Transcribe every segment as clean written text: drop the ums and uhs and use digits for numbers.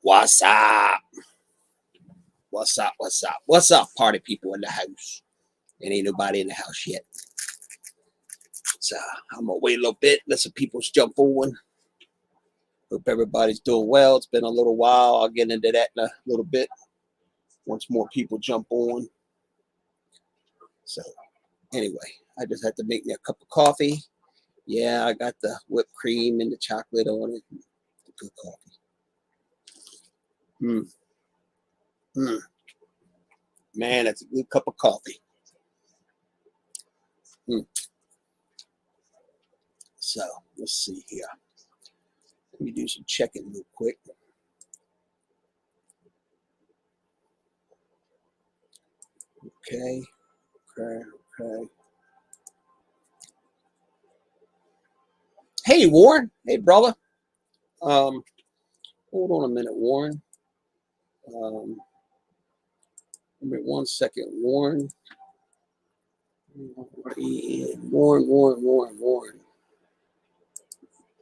What's up? What's up? What's up? What's up, party people in the house? And ain't nobody in the house yet. So I'm gonna wait a little bit, let some people jump on. Hope everybody's doing well. It's been a little while. I'll get into that in a little bit once more people jump on. So anyway, I just had to make me a cup of coffee. Yeah, I got the whipped cream and the chocolate on it. Good coffee. Man, that's a good cup of coffee. So let's see here. Let me do some checking real quick. Okay. Hey, Warren. Hey, brother. Hold on a minute, Warren. Give me 1 second, Warren. Warren.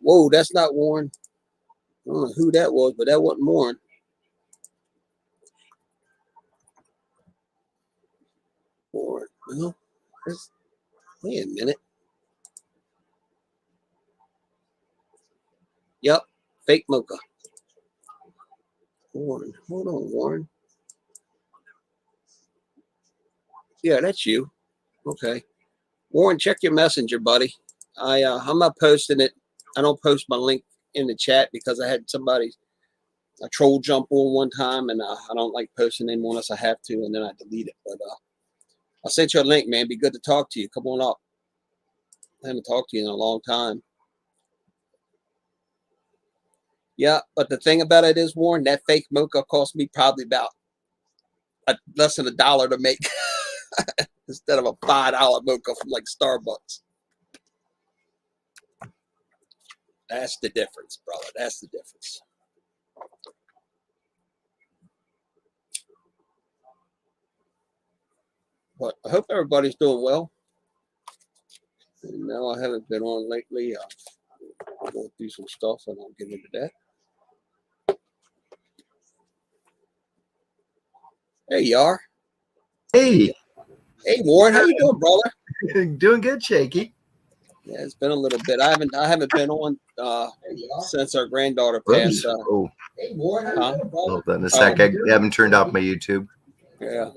Whoa, that's not Warren. I don't know who that was, but that wasn't Warren. Warren. Well, wait a minute. Yep, fake mocha. Warren. Hold on, Warren. Yeah, that's you. Okay. Warren, check your messenger, buddy. I'm not posting it. I don't post my link in the chat because I had a troll jump on one time, and I don't like posting anymore unless I have to, and then I delete it. But I sent you a link, man. Be good to talk to you. Come on up. I haven't talked to you in a long time. Yeah, but the thing about it is, Warren, that fake mocha cost me probably about less than $1 to make instead of a $5 mocha from like Starbucks. That's the difference, brother. That's the difference. But I hope everybody's doing well. No, I haven't been on lately. I'm going to do some stuff, and I'll get into that. There you are. Hey, Warren, how you doing, brother? Doing good, Shaky. Yeah, it's been a little bit. I haven't been on since our granddaughter passed. Hey, Warren, how you doing, brother? Hold on a sec. I haven't turned off my YouTube. Yeah.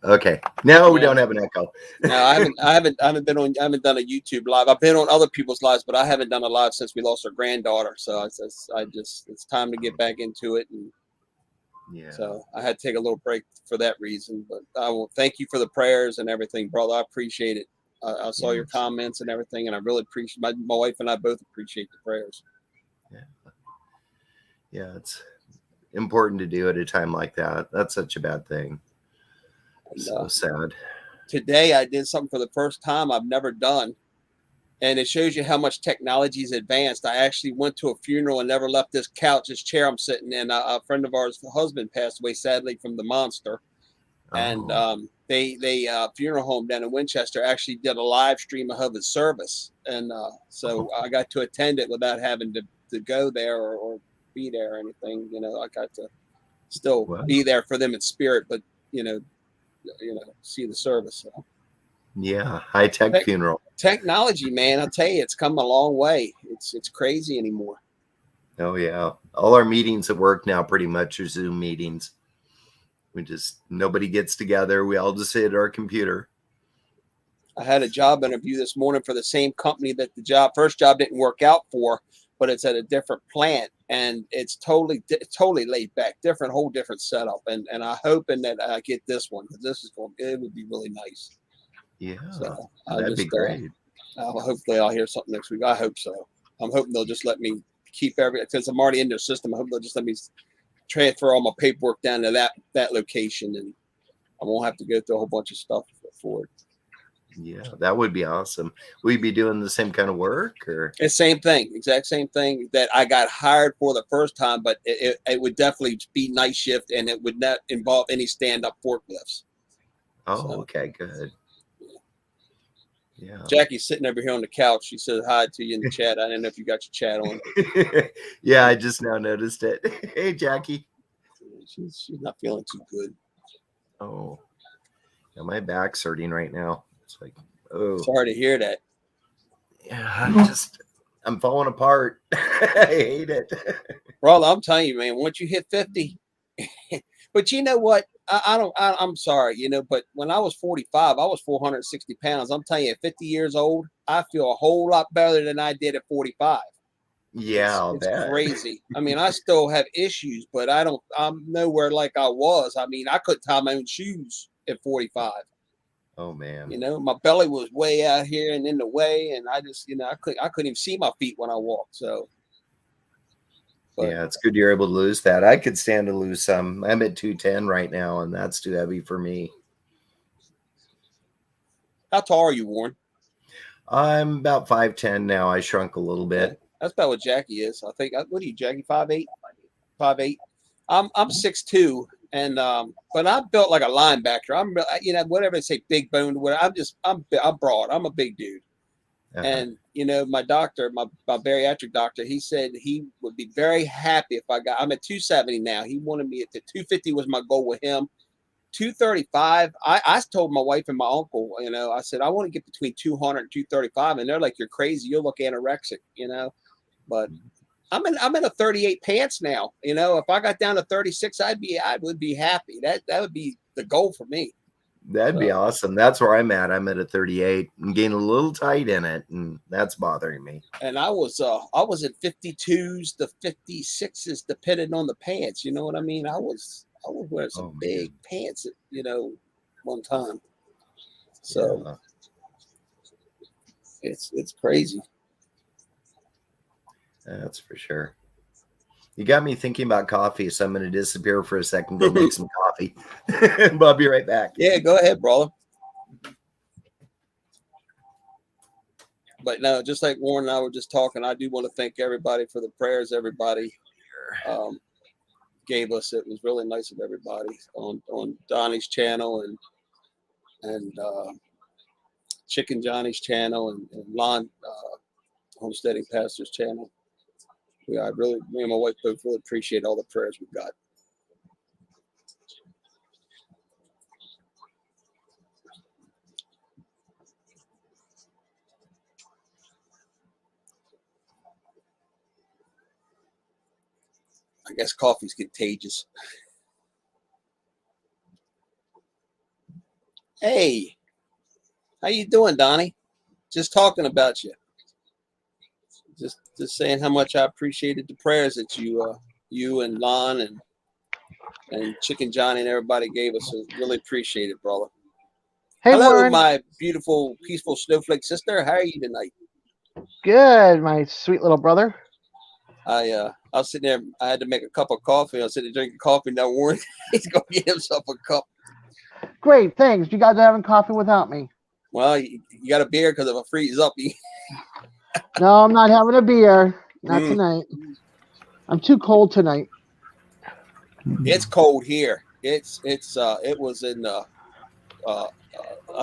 Okay. Now we don't have an echo. No, I haven't done a YouTube live. I've been on other people's lives, but I haven't done a live since we lost our granddaughter. So it's time to get back into it. And yeah. So I had to take a little break for that reason. But I will thank you for the prayers and everything, brother. I appreciate it. I saw your comments and everything, and I really appreciate my wife and I both appreciate the prayers. Yeah, it's important to do at a time like that. That's such a bad thing. And, so sad. Today I did something for the first time I've never done, and it shows you how much technology is advanced. I actually went to a funeral and never left this couch, this chair I'm sitting in. A friend of ours, the husband, passed away sadly from the monster, and they funeral home down in Winchester actually did a live stream of his service, and so I got to attend it without having to go there or be there or anything. You know, I got to still be there for them in spirit, but you know, see the service. So. Yeah, high-tech funeral. Technology, man, I'll tell you, it's come a long way. It's crazy anymore. Oh yeah, all our meetings at work now pretty much are Zoom meetings. Nobody gets together. We all just sit at our computer. I had a job interview this morning for the same company that the first job didn't work out for, but it's at a different plant, and it's totally laid back, whole different setup. And I'm hoping that I get this one, because it would be really nice. Yeah, so that'd be great. Hopefully I'll hear something next week. I hope so. I'm hoping they'll just let me keep since I'm already in their system. I hope they'll just let me transfer all my paperwork down to that location, and I won't have to go through a whole bunch of stuff for it. Yeah, that would be awesome. Will you be doing the same kind of work, or the same thing, exact same thing that I got hired for the first time, but it would definitely be night shift, and it would not involve any stand-up forklifts. Okay, good. Yeah. Jackie's sitting over here on the couch. She said hi to you in the chat. I didn't know if you got your chat on. Yeah, I just now noticed it. Hey, Jackie. She's not feeling too good. Oh, yeah, my back's hurting right now. It's like, oh, Sorry to hear that. yeah, I'm falling apart. I hate it. Bro, I'm telling you, man, once you hit 50, but you know what? I'm sorry, but when I was 45, I was 460 pounds. I'm telling you, at 50 years old, I feel a whole lot better than I did at 45. Yeah, I'll It's bet. crazy. I mean, I still have issues, but I'm nowhere like I was. I mean, I couldn't tie my own shoes at 45. Oh man. My belly was way out here and in the way, and I just, I couldn't even see my feet when I walked. So, but Yeah, it's good you're able to lose that. I could stand to lose some. I'm at 210 right now, and that's too heavy for me. how tall are you, Warren? I'm about 5'10 now. I shrunk a little bit. Yeah, that's about what Jackie is. I think. What are you, Jackie? 5'8"? 5'8". I'm 6'2", and but I'm built like a linebacker. I'm whatever they say, big boned. Whatever. I'm broad. I'm a big dude. And my doctor, my bariatric doctor, he said he would be very happy if I'm at 270 now. He wanted me at 250 was my goal with him. 235. I told my wife and my uncle, I said I want to get between 200 and 235, and they're like, you're crazy. You'll look anorexic, But I'm in a 38 pants now. If I got down to 36, I would be happy. That would be the goal for me. That'd be awesome. That's where I'm at. I'm at a 38 and getting a little tight in it, and that's bothering me. And I was at 52s to 56s, depending on the pants. You know what I mean? I was wearing some big pants at one time. So it's crazy. That's for sure. You got me thinking about coffee, so I'm going to disappear for a second, go make some coffee. But I'll be right back. Yeah, go ahead, brother. But no, just like Warren and I were just talking, I do want to thank everybody for the prayers everybody gave us. It was really nice of everybody on Donnie's channel and Chicken Johnny's channel and Lon Homesteading Pastor's channel. Me and my wife both really appreciate all the prayers we've got. I guess coffee's contagious. Hey, how you doing, Donnie? Just talking about you. Just saying how much I appreciated the prayers that you and Lon and Chicken Johnny and everybody gave us. So really appreciate it, brother. Hey, hello, Warren. My beautiful, peaceful snowflake sister. How are you tonight? Good, my sweet little brother. I was sitting there. I had to make a cup of coffee. I was sitting there drinking coffee. Now Warren, he's going to get himself a cup. Great, thanks. You guys are having coffee without me. Well, you got a beer because if I freeze up, No, I'm not having a beer. Not tonight. I'm too cold tonight. It's cold here. It was in I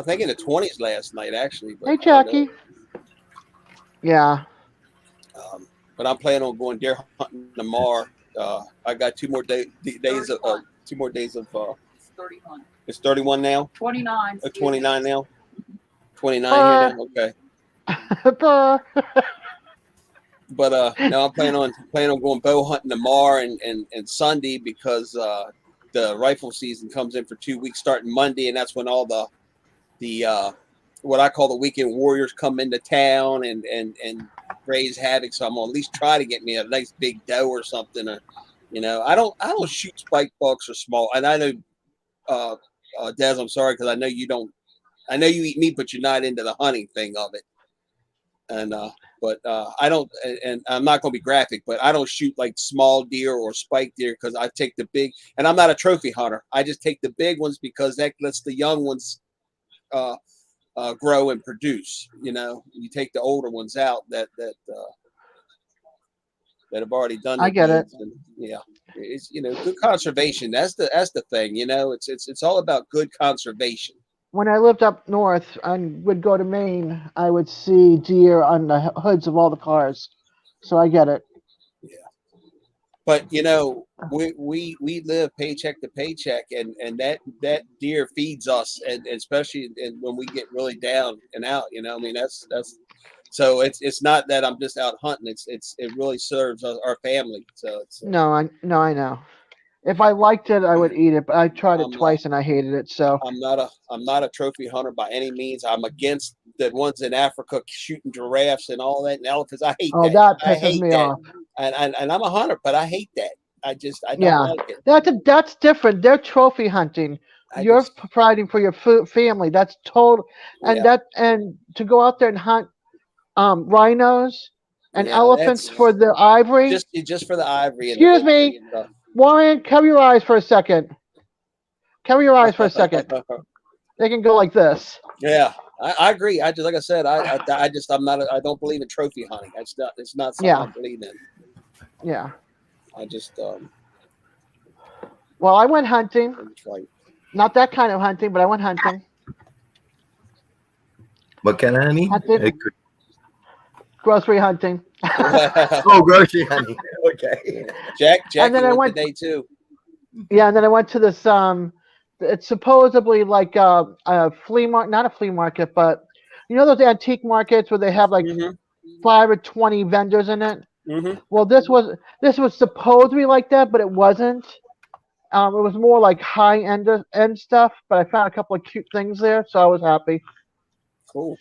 think in the 20s last night actually. But hey, Jackie. Yeah. But I'm planning on going deer hunting tomorrow. I got 2 more days of 2 more days of. 31. It's 31 now. 29. 29 now. 29 here now. Okay. But no, I'm planning on going bow hunting tomorrow and Sunday because the rifle season comes in for 2 weeks starting Monday, and that's when all the what I call the weekend warriors come into town and raise havoc. So I'm gonna at least try to get me a nice big doe or something. Or I don't shoot spike bucks or small. And I know Des, I'm sorry because I know you don't. I know you eat meat, but you're not into the hunting thing of it. And but I don't, and I'm not going to be graphic, but I don't shoot like small deer or spike deer because I take the big, and I'm not a trophy hunter. I just take the big ones because that lets the young ones grow and produce. You take the older ones out that have already done. I get it. And, yeah, it's good conservation. That's the thing. It's all about good conservation. when I lived up north and would go to Maine, I would see deer on the hoods of all the cars. So I get it. But we live paycheck to paycheck, and that deer feeds us, and especially when we get really down and out. I mean that's so it's not that I'm just out hunting. It really serves our family. So it's I know. If I liked it, I would eat it, but I tried it I'm not twice and I hated it. So I'm not a trophy hunter by any means. I'm against the ones in Africa shooting giraffes and all that and elephants. I hate that. that I pisses hate me that. off. And I'm a hunter, but I hate that. I don't Yeah, like it. that's different. They're trophy hunting. I You're just providing for your family. That's total. And yeah to go out there and hunt rhinos and yeah elephants that's for the ivory. just for the ivory and Excuse me, and stuff. Warren, cover your eyes for a second. Cover your eyes for a second. They can go like this. Yeah, I agree. I just like I said, I'm not. I don't believe in trophy hunting. It's not something Yeah. I believe in. Yeah. I just Well, I went hunting. it's like Not that kind of hunting, but I went hunting. What kind of honey? Hunting. Grocery hunting. Oh, grocery honey. Okay. Jackie And then I went went- today too. Yeah, and then I went to this it's supposedly like a flea market, not a flea market, but those antique markets where they have like Mm-hmm. 5 or 20 vendors in it. Mm-hmm. Well, this was supposed to be like that, but it wasn't. It was more like high end stuff, but I found a couple of cute things there, so I was happy. Cool.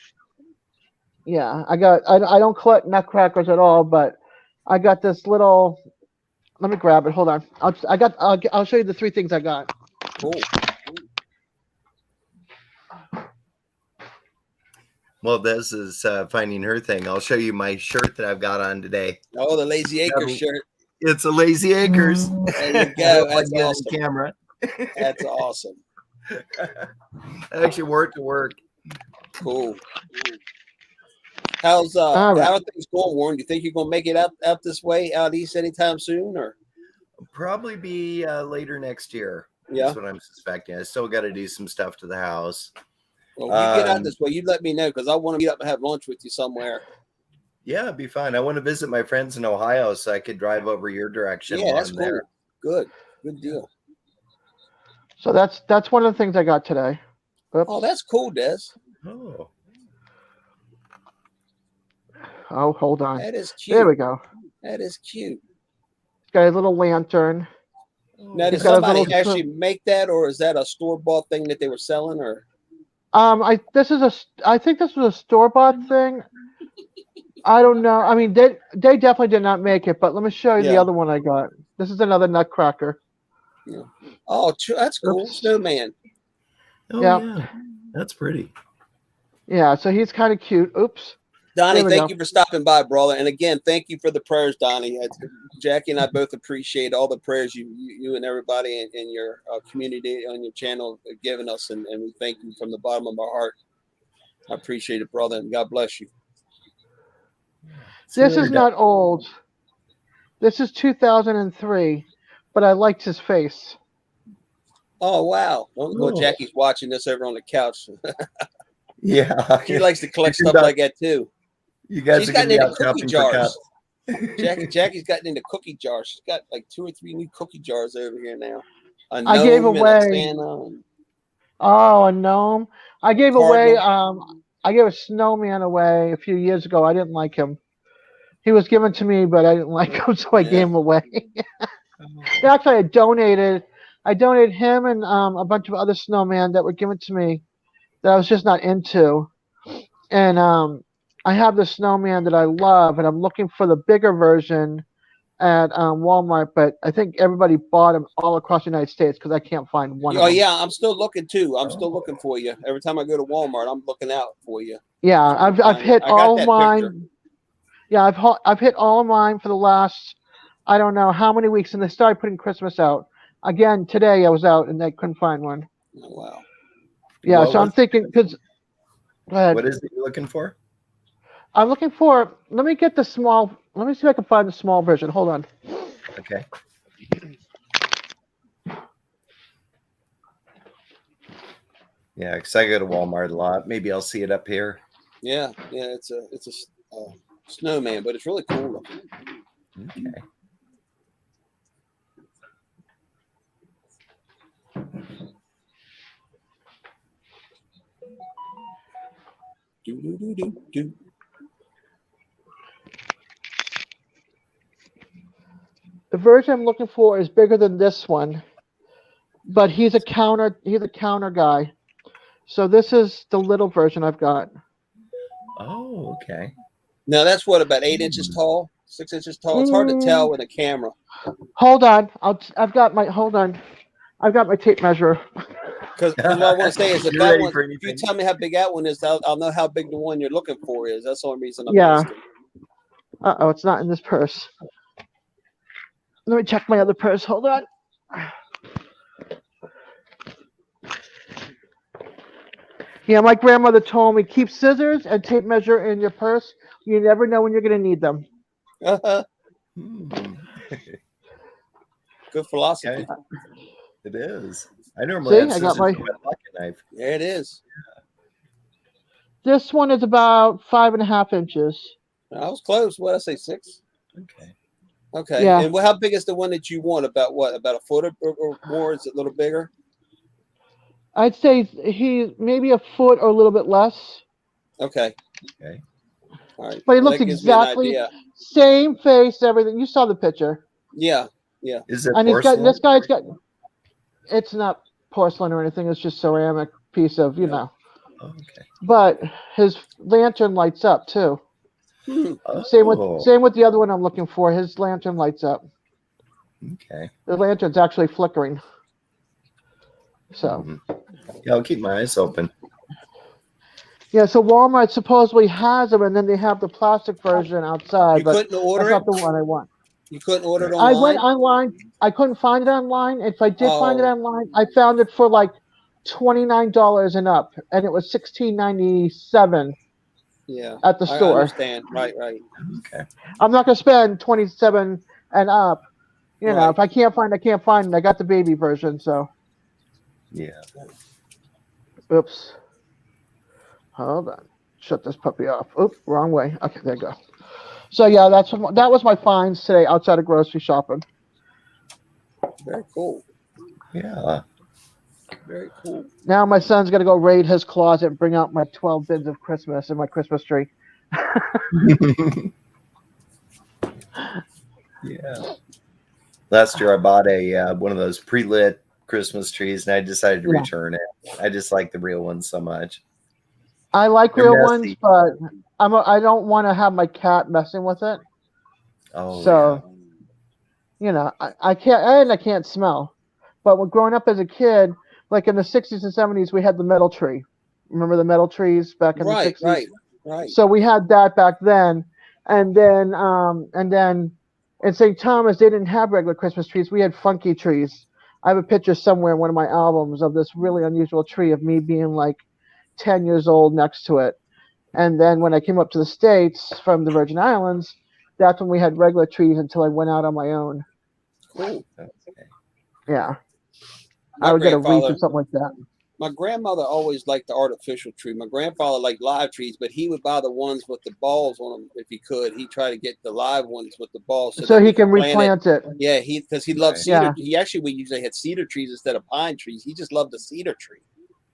Yeah, I don't collect nutcrackers at all, but I got this little. Let me grab it. Hold on. I'll show you the 3 things I got. Cool. Well, this is finding her thing. I'll show you my shirt that I've got on today. Oh, the Lazy Acre Yeah. shirt. It's a Lazy Acres. There you go. That's Yeah, awesome. camera. That's awesome. I actually wore it to work. Cool. How's All right. how are things going, Warren? Do you think you're gonna make it out this way out east anytime soon, or Probably be later next year. yeah? That's what I'm suspecting. I still got to do some stuff to the house. Well, you get out Um, this way. You let me know because I want to meet up and have lunch with you somewhere. Yeah, it'd be fine. I want to visit my friends in Ohio so I could drive over your direction Yeah, while that's I'm cool. there. Good deal. So that's one of the things I got today. Oops. Oh, that's cool, Des. Oh, Oh, hold on. That is cute. There we go. That is cute. It's got a little lantern. Now, did He's got a somebody little- actually make that, or is that a store-bought thing that they were selling, or? I think this was a store-bought thing. I don't know. I mean, they definitely did not make it, but let me show you the Yeah. other one I got. This is another nutcracker. Oh, that's cool. Oops. Snowman. oh Yeah. yeah, that's pretty. Yeah, so he's kind of cute. Oops. Donnie, There we thank go. you for stopping by, brother. And again, thank you for the prayers, Donnie. Jackie and I both appreciate all the prayers you and everybody in your community on your channel have given us, and we thank you from the bottom of our heart. I appreciate it, brother, and God bless you. See you This later, is not old. This is 2003, but I liked his face. Oh wow! Well, Oh. Jackie's watching this over on the couch. Yeah, She likes to collect You can stuff duck- like that too. you guys She's are going gotten to be into out cookie shopping for jars. cups. Jackie's gotten into cookie jars. She's got like 2 or 3 new cookie jars over here now. A I gave gnome and a away- Santa and- Oh, a gnome. I gave Cardinal. away I gave a snowman away a few years ago. I didn't like him. He was given to me, but I didn't like him, so I Yeah. gave him away. Actually, I donated him and a bunch of other snowmen that were given to me that I was just not into. And I have this snowman that I love, and I'm looking for the bigger version at Walmart, but I think everybody bought them all across the United States because I can't find one. Oh of them. yeah, I'm still looking too. I'm still looking for you. Every time I go to Walmart, I'm looking out for you. Yeah, I've hit I got all that mine. picture. Yeah, I've hit all of mine for the last I don't know how many weeks, and they started putting Christmas out again today. I was out and I couldn't find one. Oh, wow. Yeah, What so I'm was- thinking because What is it you're looking for? I'm looking for. Let me get the small. Let me see if I can find the small version. Hold on. Okay. Yeah, because I go to Walmart a lot. Maybe I'll see it up here. Yeah, it's a snowman, but it's really cool looking. Okay. Do, do, do, do, do. The version I'm looking for is bigger than this one, but he's a counter guy. So this is the little version I've got. Oh, okay. Now that's what, about 8 inches tall, 6 inches tall. It's hard to tell with a camera. Hold on, I've got my tape measure. Because what I want to say is, if You're that ready one, for if you anything. tell me how big that one is, I'll know how big the one you're looking for is. That's the only reason I'm Yeah. asking. Uh-oh, it's not in this purse. Let me check my other purse. Hold on. Yeah, my grandmother told me, keep scissors and tape measure in your purse. You never know when you're going to need them. Hmm. Good philosophy. Okay. It is. I normally have See, I got scissors my- in my pocket knife. There it is. This one is about 5.5 inches. I was close. What did I say, 6? Okay. Okay. Yeah. And how big is the one that you want? About what? About a foot or more? Is it a little bigger? I'd say he's maybe a foot or a little bit less. Okay. Okay. But All right. he Well, looks that gives me an exactly idea. same face, everything. You saw the picture. Yeah. Is it And he's porcelain? got this guy's got. It's not porcelain or anything. It's just ceramic piece of Yeah. Oh, okay. But his lantern lights up too. Oh, Same with the other one I'm looking for. His lantern lights up. Okay. The lantern's actually flickering. So Yeah, I'll keep my eyes open. yeah, so Walmart supposedly has them, and then they have the plastic version outside. You But couldn't order that's it? not the one I want. You couldn't order it I online? went online. I couldn't find it online. If I did find it Oh. online, I found it for like $29 and up, and it was $16.97 Yeah. at the I store. understand. Right. Okay. I'm not gonna spend 27 and up. You know, Right. if I can't find it, I can't find it. I got the baby version, so Yeah. oops. Hold on. Shut this puppy off. Oops, wrong way. Okay, there you go. So yeah, that was my finds today outside of grocery shopping. Very cool. Yeah. Very cool. Now my son's gonna go raid his closet and bring out my 12 bins of Christmas and my Christmas tree. Yeah. Last year I bought a one of those pre-lit Christmas trees, and I decided to Yeah. return it. I just like the real ones so much. I like They're real ones, messy. but I don't want to have my cat messing with it. Oh, So you know, I can't smell. But when growing up as a kid, like in the 60s and 70s, we had the metal tree. Remember the metal trees back in the 60s? Right. So we had that back then, and then in St. Thomas they didn't have regular Christmas trees. We had funky trees. I have a picture somewhere in one of my albums of this really unusual tree of me being like 10 years old next to it. And then when I came up to the States from the Virgin Islands, that's when we had regular trees until I went out on my own. Cool. Okay. Yeah, My I would get a wreath grandfather- or something like that. My grandmother always liked the artificial tree. My grandfather liked live trees, but he would buy the ones with the balls on them if he could. He'd try to get the live ones with the balls So that he we can could plant it. replant it. Yeah, because he loved Right. cedar. Yeah. We usually had cedar trees instead of pine trees. He just loved the cedar tree.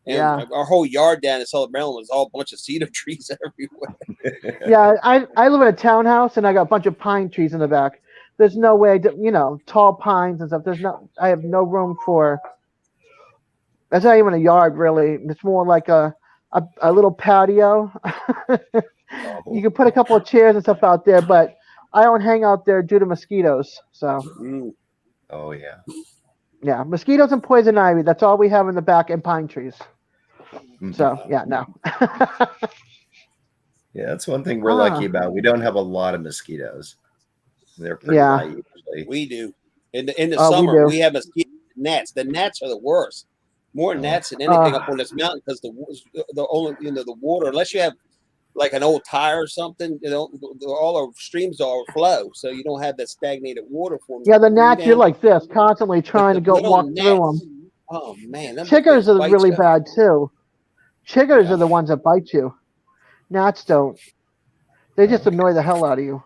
And Yeah. our whole yard down in Southern Maryland was all a bunch of cedar trees everywhere. Yeah, I live in a townhouse and I got a bunch of pine trees in the back. There's no way, tall pines and stuff. I have no room for. That's not even a yard, really. It's more like a little patio. You can put a couple of chairs and stuff out there, but I don't hang out there due to mosquitoes. So Oh, yeah. yeah, mosquitoes and poison ivy. That's all we have in the back, and pine trees. Mhm. So yeah, no. Yeah, that's one thing we're lucky about. We don't have a lot of mosquitoes. They're pretty Yeah. light usually. We do. In the Oh, we summer, do. we have mosquito gnats. The gnats are the worst. More gnats than anything up on this mountain because the only the water, unless you have like an old tire or something, all our streams are flow, so you don't have that stagnated water for them. Yeah, the to gnats, breathe you're in. like this, constantly But trying the to go little walk through them. gnats, oh man, them Chiggers things are bite really you. bad too. Chiggers Yeah. are the ones that bite you. Gnats don't. They just annoy the hell out of you.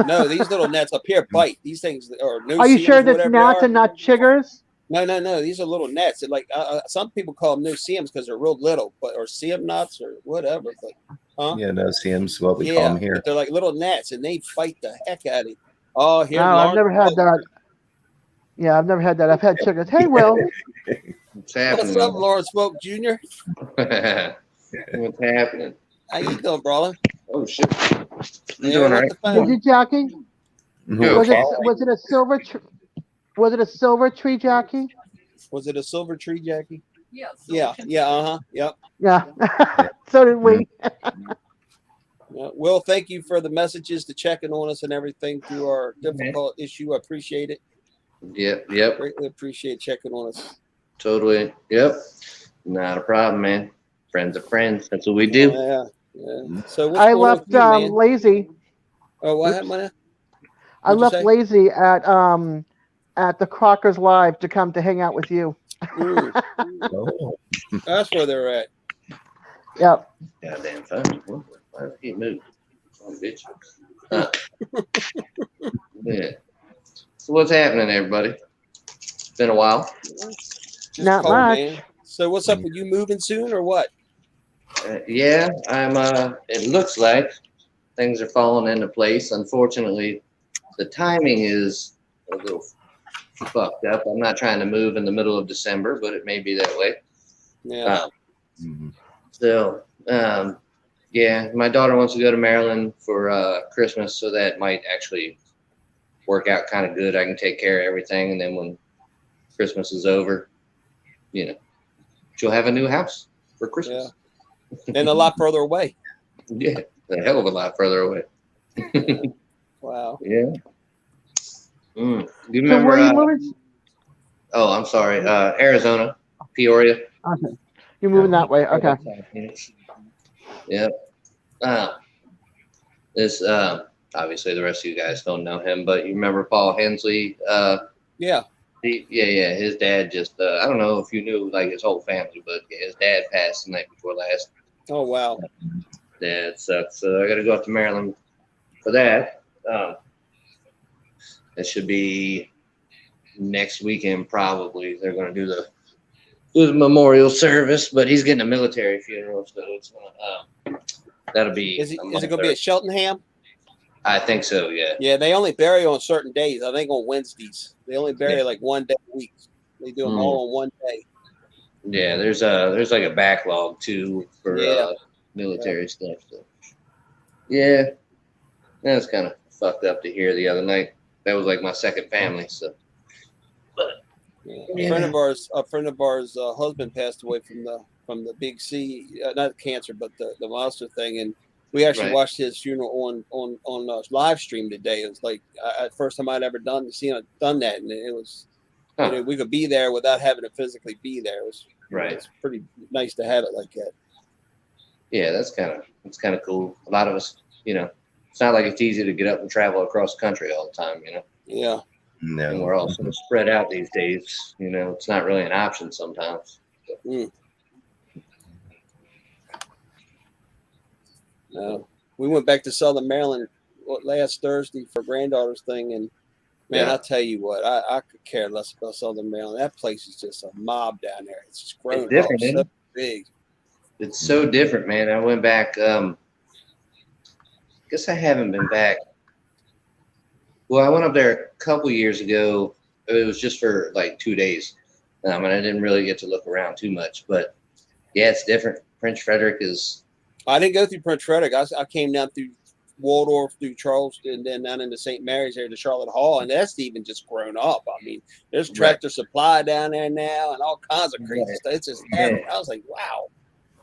No, these little gnats up here bite. These things or no Are you sure seams, that's whatever they gnats are. and not chiggers? No. These are little gnats. They're like some people call them no seams because they're real little, but or seam knots or whatever. But Yeah, no CM's what we call yeah, them here. but they're like little gnats, and they bite the heck out of you. Oh, here's No, I've Lawrence. never had that. Yeah, I've never had that. I've had chiggers. Hey, Will. What's happening? What's up, Lawrence Wilk Jr.? What's happening? How you doing, brother? Oh shit! I'm Yeah, doing all what right. the Did phone? you, Jackie? Good. Was it a silver? Was it a silver tree, Jackie? Was it a silver tree, Jackie? Yeah. Yep. Yeah. So did we. Yeah. Will, thank you for the messages, to checking on us and everything through our difficult issue. I appreciate it. Yep. Greatly appreciate checking on us. Totally. Yep. Not a problem, man. Friends are friends. That's what we do. Yeah. So what's I going left on with you, man? Lazy. Oh, what Oops. happened? I What'd you left say? Lazy at the Crockers Live to come to hang out with you. Oh, That's where they're at. Yep. Goddamn phone. Why does it keep moving? Oh, bitch. Huh. Yeah. So what's happening, everybody? It's been a while. Just Not cold, much. man. So what's up with you moving soon or what? Yeah, I'm. It looks like things are falling into place. Unfortunately, the timing is a little fucked up. I'm not trying to move in the middle of December, but it may be that way. Yeah. So, yeah, my daughter wants to go to Maryland for Christmas, so that might actually work out kind of good. I can take care of everything, and then when Christmas is over, she'll have a new house for Christmas. And a lot further away. Yeah, a hell of a lot further away. Wow. Yeah. Do you So remember? where are you moving? Oh, I'm sorry. Arizona, Peoria. Okay. You're moving that way. Okay. Yep. This obviously the rest of you guys don't know him, but you remember Paul Hensley? Yeah. Yeah. His dad just I don't know if you knew like his whole family, but his dad passed the night before last. Oh, wow. That sucks. So I got to go up to Maryland for that. It should be next weekend probably. They're going to do the memorial service, but he's getting a military funeral, so it's gonna that'll be. Is it going to be at Cheltenham? I think so. Yeah. Yeah, they only bury on certain days. I think on Wednesdays. They only bury like one day a week. They do them all on one day. Yeah, there's like a backlog too for military stuff. So. Yeah, that's kind of fucked up to hear the other night. That was like my second family. So. A friend of ours, husband passed away from the big C, not cancer, but the monster thing, and we actually watched his funeral on live stream today. It was like first time I'd ever done that, and it was we could be there without having to physically be there. It was It's pretty nice to have it like that. Yeah, that's kind of cool. A lot of us, it's not like it's easy to get up and travel across the country all the time, Yeah. No. And we're all sort of spread out these days. It's not really an option sometimes. No. We went back to Southern Maryland last Thursday for granddaughter's thing, and man, I'll tell you what, I could care less about Southern Maryland. That place is just a mob down there. It's just grown up, so big. It's so different, man. I went back. Guess I haven't been back. Well, I went up there a couple years ago. It was just for like 2 days. And I didn't really get to look around too much. But, yeah, it's different. Prince Frederick is... I didn't go through Prince Frederick. I came down through Waldorf, through Charleston, and then down into St. Mary's there to Charlotte Hall. And that's even just grown up. I mean, there's Tractor Supply down there now and all kinds of crazy stuff. It's just I was like, wow.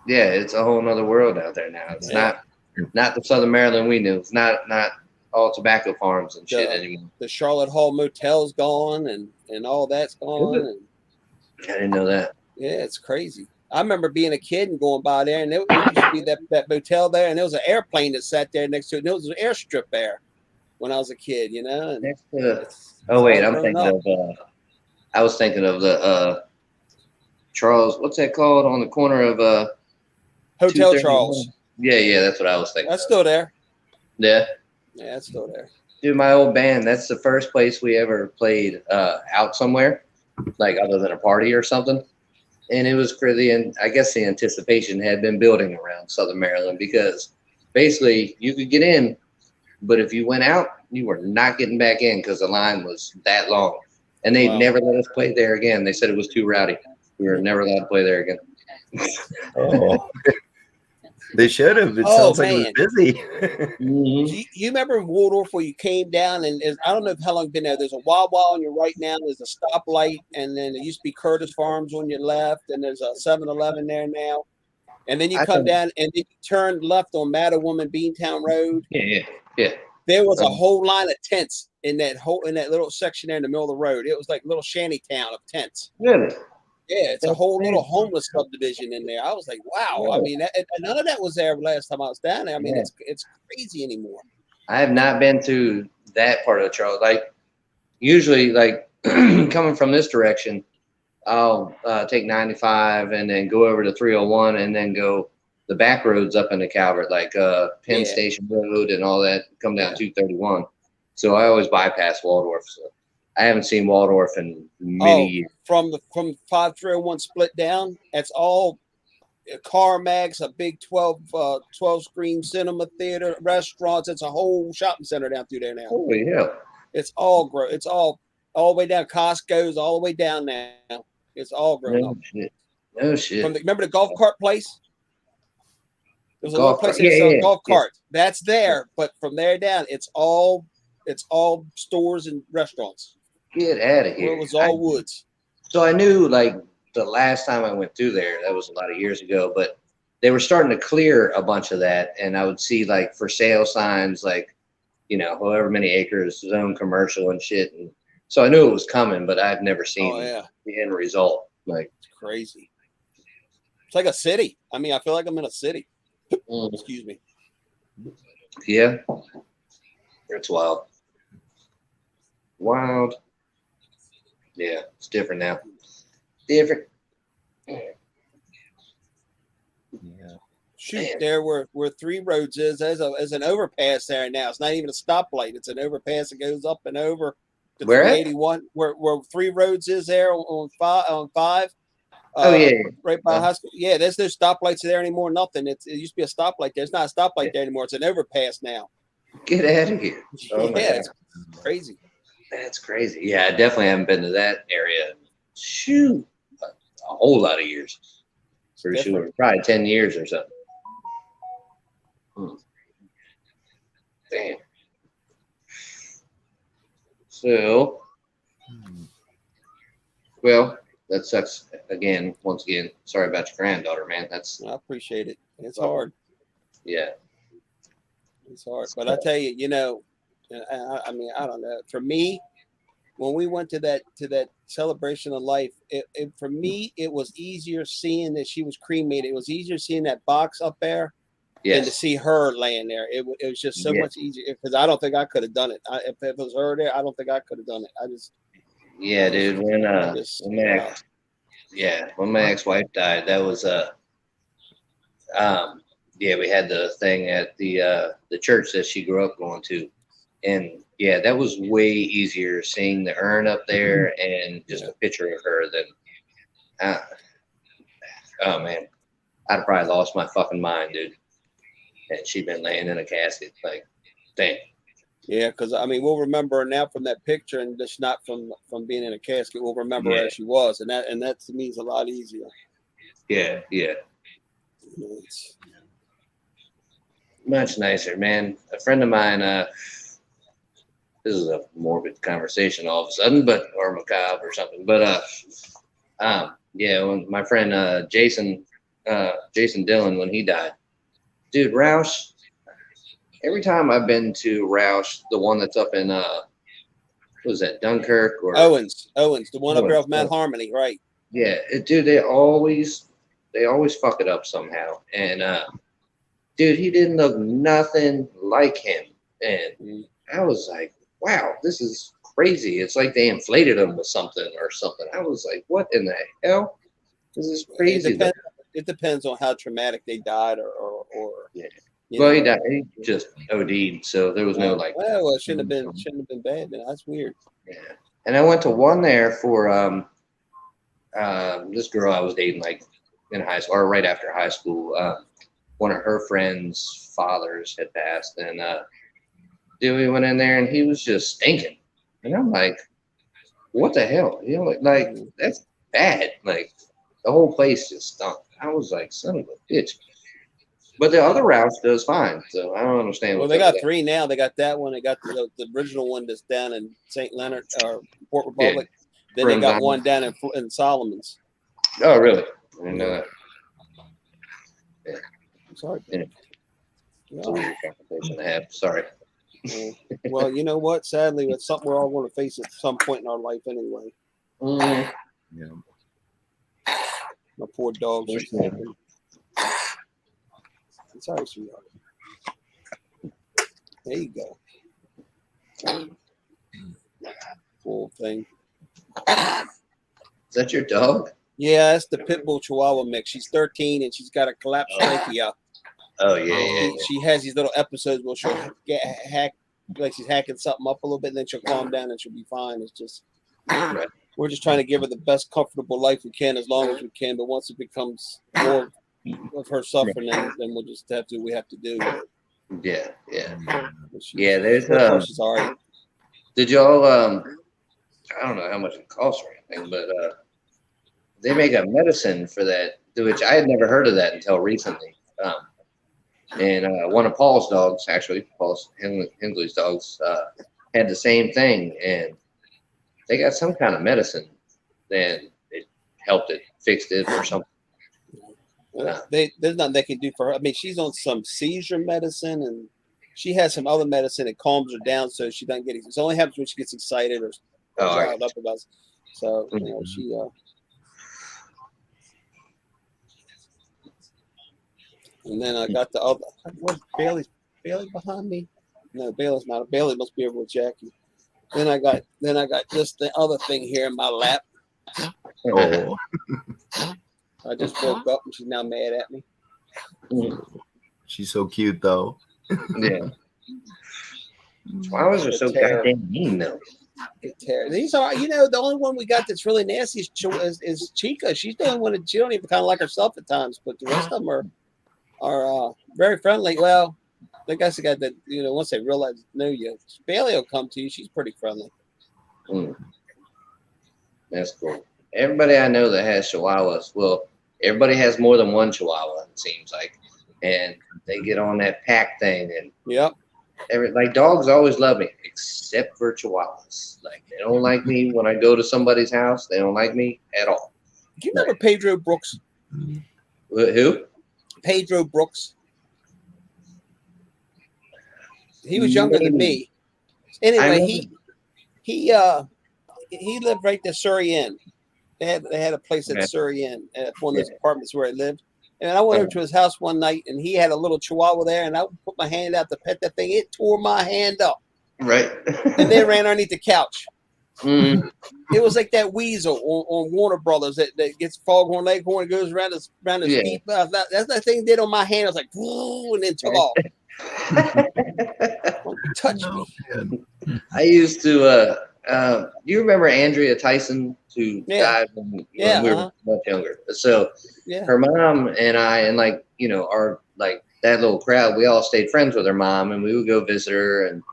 Yeah, it's a whole nother world out there now. It's not the Southern Maryland we knew. It's not all tobacco farms and shit anymore. The Charlotte Hall Motel's gone and all that's gone. And, I didn't know that. Yeah, it's crazy. I remember being a kid and going by there, and there used to be that motel there, and there was an airplane that sat there next to it. And there was an airstrip there when I was a kid, And I was thinking of the Charles. What's that called on the corner of Hotel 231. Charles. Yeah, that's what I was thinking. That's still there. Yeah. Yeah, it's still there. Dude, my old band, that's the first place we ever played out somewhere, like other than a party or something. And it was crazy. And I guess the anticipation had been building around Southern Maryland because basically you could get in, but if you went out, you were not getting back in because the line was that long. And they never let us play there again. They said it was too rowdy. We were never allowed to play there again. Oh, they should have. It Oh, sounds like it was man. busy. You remember in Waldorf where you came down and I don't know how long you've been there. There's a Wawa on your right now. There's a stoplight, and then there used to be Curtis Farms on your left, and there's a 7-Eleven there now. And then you come down and then you turn left on Mattawoman Beantown Road. Yeah. There was a whole line of tents in that little section there in the middle of the road. It was like a little shanty town of tents. Really? Yeah, it's a whole little homeless subdivision in there. I was like, wow. I mean, none of that was there last time I was down there. I mean, it's crazy anymore. I have not been to that part of Charles. Like, usually, like, coming from this direction, I'll take 95 and then go over to 301 and then go the back roads up into Calvert, like Penn Station Road and all that, come down 231. So I always bypass Waldorf. So I haven't seen Waldorf in many years. From 5301 split down, that's all CarMax, a big 12 screen cinema theater, restaurants. It's a whole shopping center down through there now. Holy hell. It's all It's all the way down. Costco's all the way down now. It's all grown up. No shit. Remember the golf cart place? There's a little place that sells golf carts. That's there, but from there down, it's all stores and restaurants. Get out of here. It was all woods. So I knew, like, the last time I went through there, that was a lot of years ago, but they were starting to clear a bunch of that, and I would see, like, for sale signs, like, you know, however many acres, zone commercial and shit. And so I knew it was coming, but I've never seen the end result. Like, it's crazy. It's like a city. I mean, I feel like I'm in a city. Excuse me. Yeah. It's wild. Wild. Yeah, it's different now. Different. Yeah. Shoot, there where 3 roads is. There's an overpass there now. It's not even a stoplight. It's an overpass that goes up and over to 381. Where 3 roads is there on five. Right by high school. Yeah, there's no stoplights there anymore. Nothing. It used to be a stoplight. There's not a stoplight there anymore. It's an overpass now. Get out of here. Oh, yeah, it's crazy. That's crazy. Yeah, I definitely haven't been to that area. Shoot, a whole lot of years. For sure. Probably 10 years or something. Damn. So, well, that sucks again. Once again, sorry about your granddaughter, man. I appreciate it. It's hard. Yeah. It's hard. But I tell you, you know, I mean, I don't know. For me, when we went to that celebration of life, for me, it was easier seeing that she was cremated. It was easier seeing that box up there than to see her laying there. It was just so much easier because I don't think I could have done it. If it was her there, I don't think I could have done it. Yeah, dude. When my ex-wife died, that was we had the thing at the church that she grew up going to, and that was way easier seeing the urn up there and just a picture of her than oh man, I'd have probably lost my fucking mind, dude. And she'd been laying in a casket, like, dang. Yeah, because I mean, we'll remember her now from that picture, and just not from being in a casket. We'll remember her as she was, and that to me is a lot easier. Yeah. Much nicer, man. A friend of mine. This is a morbid conversation all of a sudden, or macabre or something. But when my friend Jason Dillon, when he died, dude, Roush. Every time I've been to Roush, the one that's up in what was that, Dunkirk or Owens, the one up there off Mount Harmony, right? Yeah, dude, they always fuck it up somehow. And dude, he didn't look nothing like him, and I was like, wow, this is crazy. It's like they inflated him with something or something. I was like, what in the hell? This is crazy. it depends on how traumatic they died or Yeah. you Well, know. he died. He just OD'd, so there was no like. Well, it shouldn't have been bad. Then that's weird. Yeah. And I went to one there for this girl I was dating like in high school or right after high school. One of her friends' fathers had passed, and dude, we went in there and he was just stinking, and I'm like, what the hell? You know, like that's bad. Like the whole place just stunk. I was like, son of a bitch. But the other routes does fine, so I don't understand. Well, what's they up got with 3 now. They got that one. They got the original one that's down in St. Leonard or Port Republic. Then they got one down in Solomon's. that. Oh, really? I didn't know that. Yeah. I'm sorry. Yeah. It's a weird conversation to have. Sorry. Well, you know what? Sadly, it's something we're all going to face at some point in our life anyway. Mm. Yeah. My poor dog. We're she's seeing- happy. I'm sorry, sweetheart. There you go. Poor thing. Is that your dog? Yeah, that's the pit bull chihuahua mix. She's 13 and she's got a collapsed trachea. Oh yeah. She has these little episodes where she'll hack, like she's hacking something up a little bit, and then she'll calm down and she'll be fine. It's just Right. we're just trying to give her the best comfortable life we can as long as we can. But once it becomes more of her suffering, then we'll just have to. We have to do. Yeah. She's, Yeah. There's she's all right. Did y'all I don't know how much it costs or anything, but they make a medicine for that, which I had never heard of that until recently. And one of Paul's dogs, actually, Paul's Hensley's dogs, had the same thing, and they got some kind of medicine, and it helped it, fixed it, or something. There's nothing they can do for her. I mean, she's on some seizure medicine, and she has some other medicine that calms her down, so she doesn't get. It only happens when she gets excited or riled up about it. So you know, she. And then I got the other. What Bailey behind me? No, Bailey's not. Bailey must be over with Jackie. Then I got just the other thing here in my lap. Oh, I just woke up and she's now mad at me. she's so cute though. Yeah. Chihuahuas are so goddamn mean, though. These are, you know, the only one we got that's really nasty is Chica. She's the only one that she don't even kind of like herself at times, but the rest of them are very friendly. Well, I guess they got that, you know, once they realize know you, Bailey will come to you. She's pretty friendly. That's cool. Everybody I know that has Chihuahuas, well, everybody has more than one Chihuahua, it seems like, and they get on that pack thing, and Yep. like dogs always love me, except for Chihuahuas. Like they don't like me when I go to somebody's house. They don't like me at all. Do you remember Pedro Brooks? Who? Pedro Brooks. He was younger than me. Anyway, he lived right there, Surrey Inn. They had a place at Surrey Inn, at one of those apartments where I lived. And I went over to his house one night, and he had a little Chihuahua there, and I put my hand out to pet that thing. It tore my hand up. Right. And then ran underneath the couch. Mm. It was like that weasel on Warner Brothers that gets foghorn leghorn and goes around his feet. That's that thing did on my hand. I was like, whoa, and then took off. Don't touch me. I used to. You remember Andrea Tyson, who died when we were much younger? So her mom and I, and like you know, our like that little crowd, we all stayed friends with her mom, and we would go visit her, and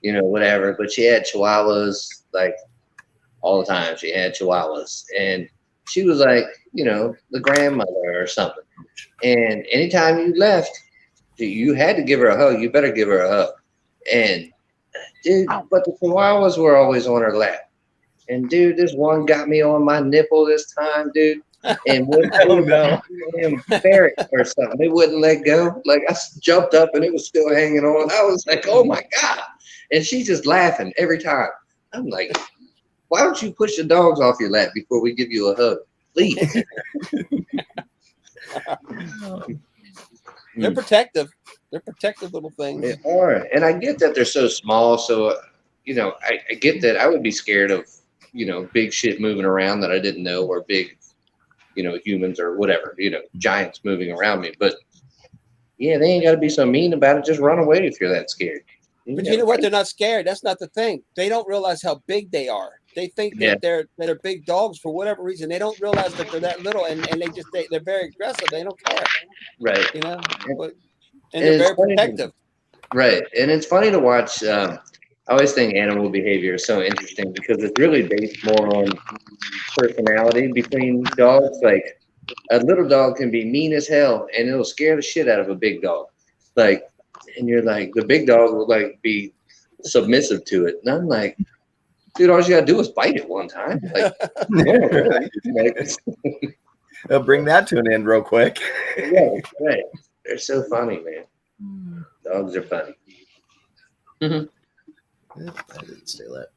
you know whatever. But she had Chihuahuas like all the time. She had Chihuahuas, and she was like you know the grandmother or something. And anytime you left, you had to give her a hug. You better give her a hug. And dude, but the Chihuahuas were always on her lap. And dude, this one got me on my nipple this time, dude. And ferret or something. It wouldn't let go. Like I jumped up and it was still hanging on. I was like, oh my God. And she's just laughing every time. I'm like, why don't you push the dogs off your lap before we give you a hug? Please. They're protective. They're protective little things. They are. And I get that they're so small. So, you know, I get that I would be scared of, you know, big shit moving around that I didn't know, or big, humans or whatever, giants moving around me. But yeah, they ain't got to be so mean about it. Just run away if you're that scared. But you know what? They're not scared. That's not the thing. They don't realize how big they are. They think that they're big dogs for whatever reason. They don't realize that they're that little, and they're very aggressive. They don't care. Right. But, and they're very protective. Right. And it's funny to watch. I always think animal behavior is so interesting because it's really based more on personality between dogs. Like a little dog can be mean as hell and it'll scare the shit out of a big dog. And you're like, the big dog will be submissive to it. And I'm like, dude, all you gotta do is bite it one time. I'll bring that to an end real quick. Yeah, right. They're so funny, man. Dogs are funny. I didn't say that.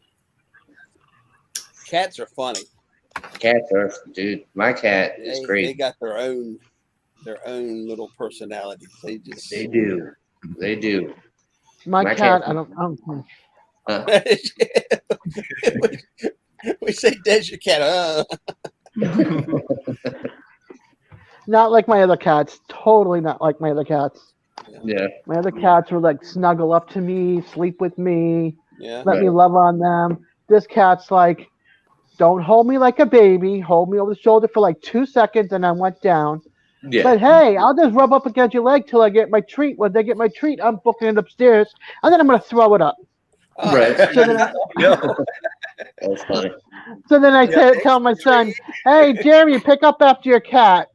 Cats are funny. Cats are, dude. My cat is great. They got their own little personalities. They do. They do. My cat, I don't. We say, "There's your cat." Not like my other cats. Totally not like my other cats. Yeah. My other cats were snuggle up to me, sleep with me, let me Right. love on them. This cat's like, don't hold me like a baby. Hold me over the shoulder for 2 seconds, and I went down. Yeah. But hey, I'll just rub up against your leg till I get my treat. When they get my treat, I'm booking it upstairs, and then I'm gonna throw it up. Right. So then That's funny. I tell my son, "Hey, Jeremy, pick up after your cat.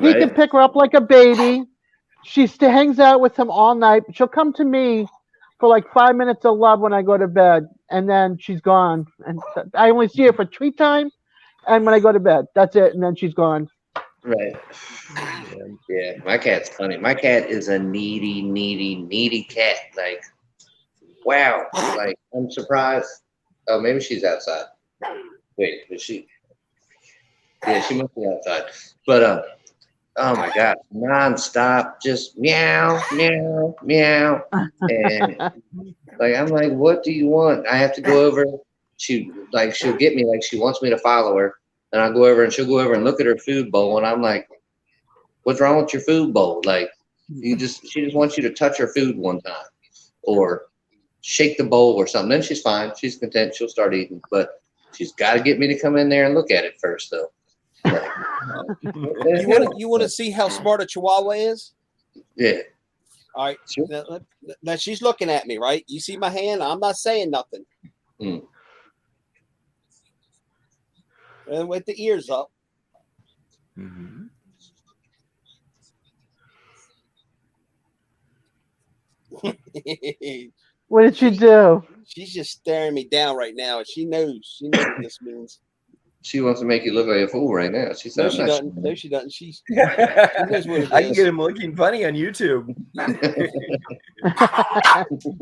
He can Right. pick her up like a baby. She hangs out with him all night. She'll come to me for 5 minutes of love when I go to bed, and then she's gone. And I only see her for treat time, and when I go to bed, that's it. And then she's gone." Right. Yeah. My cat's funny. My cat is a needy cat. Wow. I'm surprised. Oh, maybe she's outside. Wait, is she? Yeah, she must be outside. But oh my God, nonstop, just meow, meow, meow, and I'm like, what do you want? I have to go over. She'll get me she wants me to follow her, and I'll go over and she'll go over and look at her food bowl, and I'm like, what's wrong with your food bowl? She just wants you to touch her food one time, or shake the bowl or something. Then she's fine. She's content. She'll start eating, but she's got to get me to come in there and look at it first, though. You want to see how smart a Chihuahua is? Yeah. All right. Sure. Now she's looking at me, right? You see my hand? I'm not saying nothing. Mm. And with the ears up. Mm-hmm. What did she do? She's just staring me down right now, and she knows what this means. She wants to make you look like a fool right now. She said, No, she doesn't. No, she doesn't. She's I knows what it can is. get him looking funny on YouTube.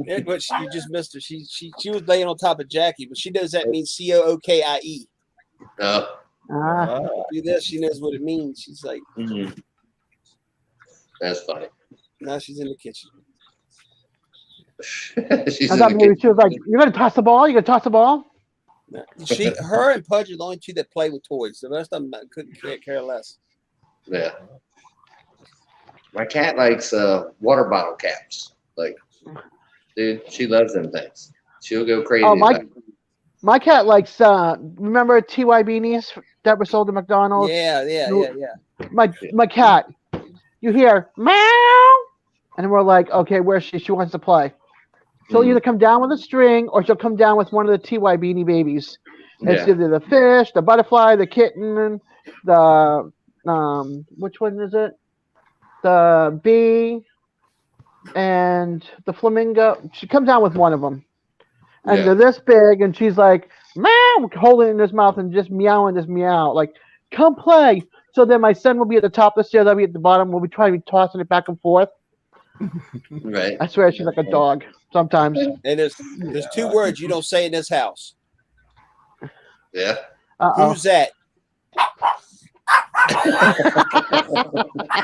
Yeah, but you just missed her. She was laying on top of Jackie, but she knows that means COOKIE. Oh. Ah, Do this, she knows what it means. She's like, Mhm. That's funny. now she's in the kitchen. She's I in thought the maybe kitchen. she was like, "You're gonna toss the ball? You're gonna toss the ball?" Her and Pudge are the only two that play with toys. The rest of them couldn't care less. Yeah. My cat likes water bottle caps. Dude, she loves them things. She'll go crazy. Oh, about it. my cat likes. Remember TY beanies that were sold at McDonald's? Yeah. My cat. You hear meow, and we're like, "Okay, where's she? She wants to play." She'll either come down with a string or she'll come down with one of the TY beanie babies. It's Yeah. either the fish, the butterfly, the kitten, the which one is it? The bee and the flamingo. She comes down with one of them, and Yeah. they're this big, and she's like meow, holding it in his mouth and just meowing this meow, like, "Come play." So then my son will be at the top of the stairs, I'll be at the bottom. We'll be trying to be tossing it back and forth. Right. I swear she's like a dog sometimes. And there's two words you don't say in this house. Yeah. Uh-oh. Who's that?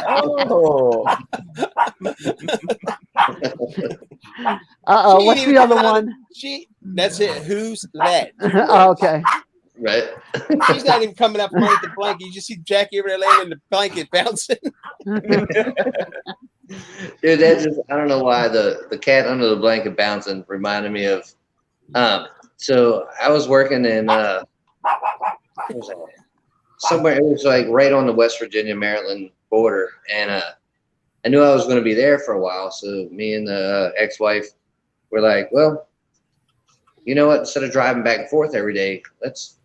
Oh, Uh-oh. She What's ain't the other even one? That's it. Who's that? Oh, okay. Right. She's not even coming up from underneath the blanket. You just see Jackie over there laying in the blanket bouncing. Dude, that just, I don't know why the cat under the blanket bouncing reminded me of, so I was working in, what was that? Somewhere, it was like right on the West Virginia, Maryland border. And I knew I was going to be there for a while. So me and the ex-wife were like, well, you know what, instead of driving back and forth every day, let's,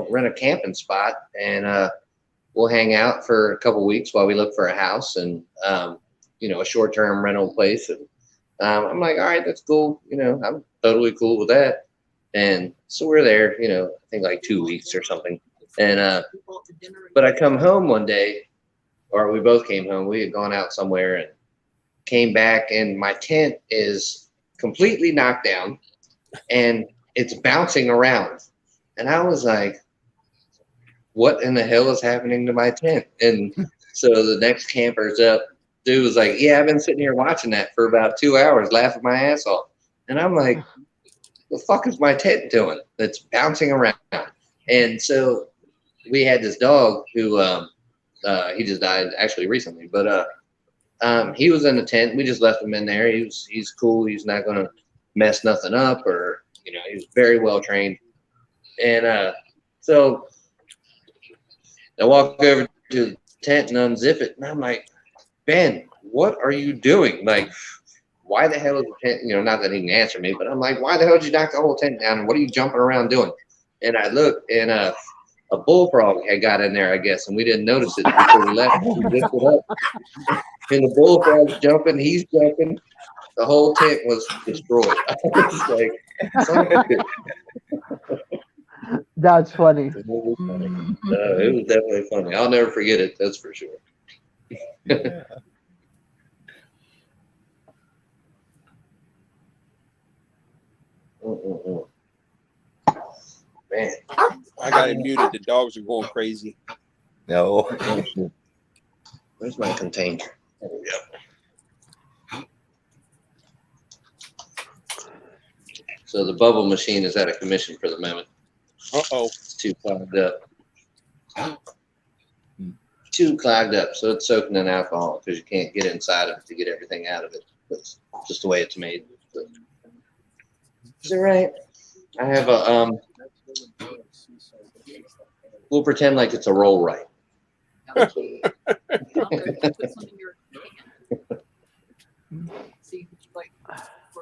rent a camping spot and we'll hang out for a couple weeks while we look for a house and, a short-term rental place. And I'm like, all right, that's cool. I'm totally cool with that. And so we're there, I think like 2 weeks or something. And, but I come home one day, or we both came home. We had gone out somewhere and came back, and my tent is completely knocked down and it's bouncing around. And I was like, what in the hell is happening to my tent? And so the next camper's up. Dude was like, yeah, I've been sitting here watching that for about 2 hours, laughing my ass off. And I'm like, the fuck is my tent doing? That's bouncing around. And so we had this dog who, he just died actually recently, but he was in the tent. We just left him in there. He's cool. He's not going to mess nothing up, or, he was very well trained. And so I walk over to the tent and unzip it, and I'm like, Ben, what are you doing? Like, why the hell is the tent, not that he can answer me, but I'm like, why the hell did you knock the whole tent down? And what are you jumping around doing? And I looked, and a bullfrog had got in there, I guess, and we didn't notice it before we left. We lifted up, and the bullfrog's jumping, he's jumping. The whole tent was destroyed. I was like, son of a bitch. That's funny. It was definitely funny. I'll never forget it. That's for sure. Yeah. Man, I got it muted. The dogs are going crazy. No. where's my container? There we go. So the bubble machine is out of commission for the moment. Uh-oh. It's too clogged up. Too clogged up, so it's soaking in alcohol because you can't get inside of it to get everything out of it. That's just the way it's made. But, is it right? I have a we'll pretend like it's a roll right.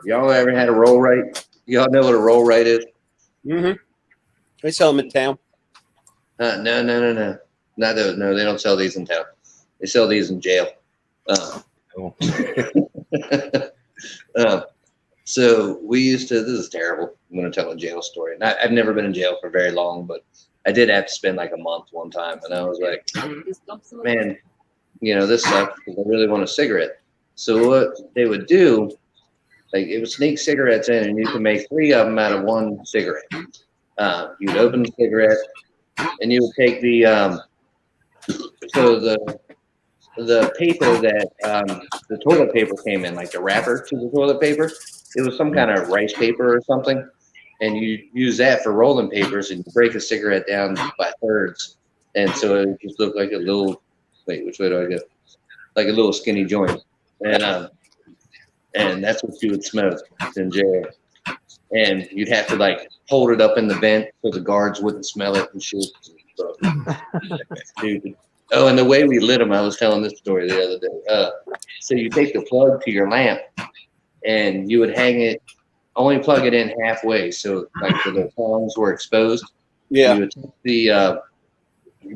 Y'all ever had a roll right? Y'all know what a roll right is? Mm-hmm. They sell them in town. No. Not those. No, they don't sell these in town. They sell these in jail. So we used to. This is terrible. I'm going to tell a jail story. And I've never been in jail for very long, but I did have to spend like a month one time, and I was like, man, this sucks because I really want a cigarette. So what they would do, like, it would sneak cigarettes in, and you could make 3 of them out of 1 cigarette. You'd open the cigarette, and you would take the the paper that the toilet paper came in, like the wrapper to the toilet paper. It was some kind of rice paper or something, and you use that for rolling papers, and you break a cigarette down by thirds, and so it just looked like a little. Wait, which way do I go? Like a little skinny joint, and that's what you would smoke in jail. And you'd have to like hold it up in the vent so the guards wouldn't smell it and shit. Stupid. Oh, and the way we lit them, I was telling this story the other day. So you take the plug to your lamp, and you would hang it, only plug it in halfway, so like the tongs were exposed. Yeah. You would take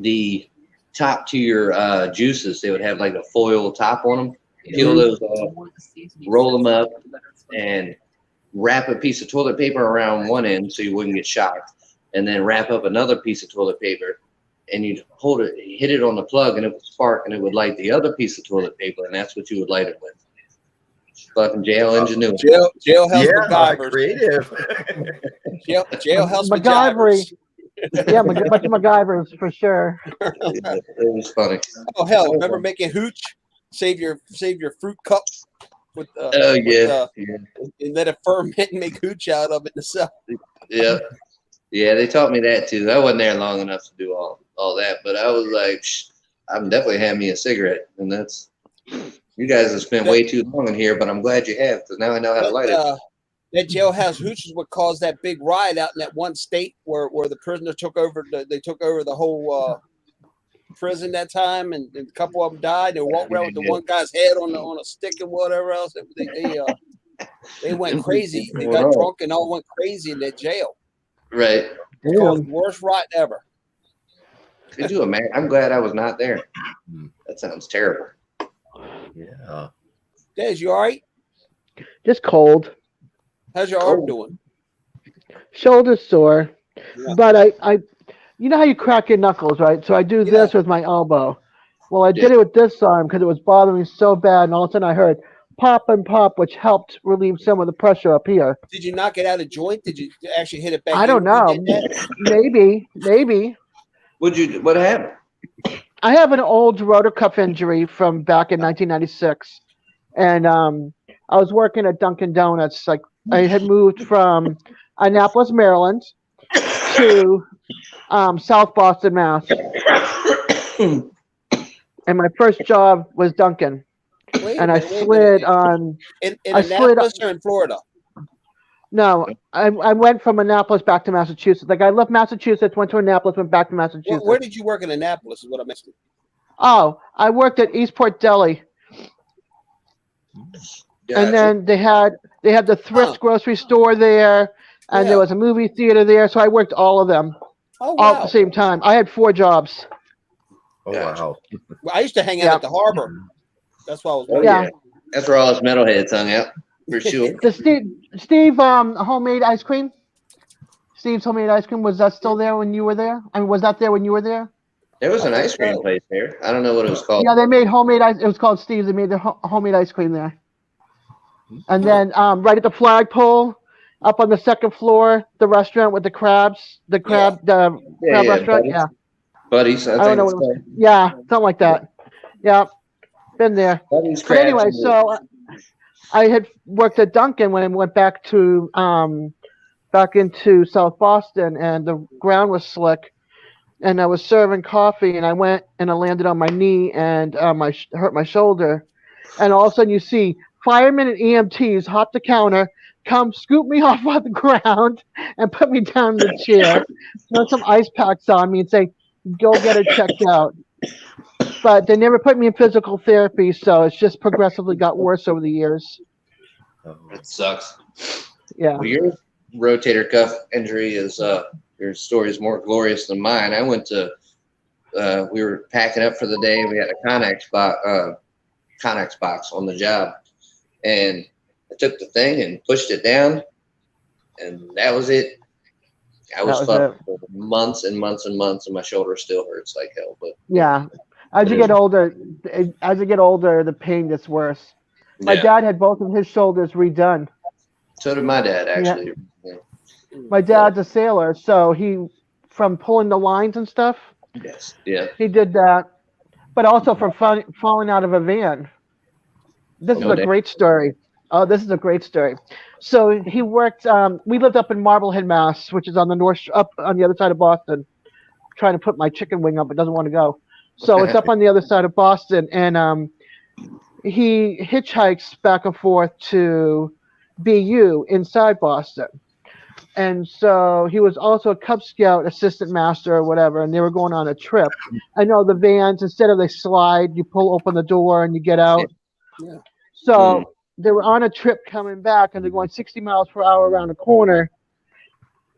the top to your juices. They would have like a foil top on them. Peel those off, roll them up, and wrap a piece of toilet paper around one end so you wouldn't get shocked, and then wrap up another piece of toilet paper, and you'd hold it, hit it on the plug, and it would spark, and it would light the other piece of toilet paper, and that's what you would light it with. Fucking jail ingenuity. Jailhouse Yeah, MacGyver. creative. Jailhouse MacGyvery. MacGyvers. Yeah, bunch of MacGyvers for sure. It was funny. Oh hell! Remember making hooch? Save your fruit cup with Yeah. and let it ferment and make hooch out of it and stuff. Yeah. Yeah, they taught me that too. I wasn't there long enough to do all that, but I was like, I'm definitely having me a cigarette, and that's you guys have spent way too long in here, but I'm glad you have because now I know how to light it. That jailhouse hooch is what caused that big riot out in that one state where the prisoner took over. They took over the whole prison that time, and a couple of them died. They walked around with the one guy's head on a stick and whatever else. They went crazy. They got drunk and all went crazy in that jail. Right. It was the worst riot ever. Could you imagine? I'm glad I was not there. That sounds terrible. Yeah. Des, you all right? Just cold. How's your arm doing? Shoulder sore. Yeah. But I you know how you crack your knuckles, right? So I do this with my elbow. Well, I did it with this arm because it was bothering me so bad, and all of a sudden I heard pop and pop, which helped relieve some of the pressure up here. Did you knock it out of joint? Did you actually hit it back? I don't know. Maybe. What happened? I have an old rotor cuff injury from back in 1996, and I was working at Dunkin' Donuts. Like I had moved from Annapolis, Maryland, to South Boston, Mass. And my first job was Dunkin'. And I slid on. In Annapolis or in Florida? No, I went from Annapolis back to Massachusetts. Like I left Massachusetts, went to Annapolis, went back to Massachusetts. Where did you work in Annapolis? Is what I missed. Oh, I worked at Eastport Deli. Gotcha. And then they had the Thrift grocery store there, and there was a movie theater there. So I worked all of them all at the same time. I had 4 jobs. Oh wow. Well, I used to hang out at the harbor. That's why I was. Yeah. That's where all us metalheads hung out, for sure. The Steve homemade ice cream. Steve's homemade ice cream, was that still there when you were there? I mean, was that there when you were there? There was an ice cream place there. I don't know what it was called. Yeah, they made homemade ice. It was called Steve's. They made their homemade ice cream there. And then right at the flagpole, up on the second floor, the restaurant with the crabs, the crab restaurant. Buddies. Buddies, I don't know what it was. Yeah, something like that. Yeah, been there. Buddies, But anyway, so I had worked at Dunkin' when I went back to back into South Boston, and the ground was slick, and I was serving coffee, and I went and I landed on my knee and hurt my shoulder, and all of a sudden you see firemen and EMTs hop the counter, come scoop me off the ground and put me down in the chair, throw some ice packs on me and say, go get it checked out. But they never put me in physical therapy, so it's just progressively got worse over the years. It sucks. Yeah. Well, your rotator cuff injury is your story is more glorious than mine. I went to we were packing up for the day. We had a Connex box on the job, and I took the thing and pushed it down, and that was it. I was fucked for months and months and months, and my shoulder still hurts like hell. But yeah, as you get older, the pain gets worse. My dad had both of his shoulders redone. So did my dad, actually. Yeah. My dad's a sailor, so he, from pulling the lines and stuff. Yes. Yeah. He did that, but also from falling out of a van. This is a great story. Oh, this is a great story. So he worked. We lived up in Marblehead, Mass, which is on the up on the other side of Boston. I'm trying to put my chicken wing up, it doesn't want to go. So it's up on the other side of Boston, and he hitchhikes back and forth to BU inside Boston. And so he was also a Cub Scout assistant master or whatever, and they were going on a trip. I know the vans, instead of they slide, you pull open the door and you get out. Yeah. So they were on a trip coming back, and they're going 60 miles per hour around a corner,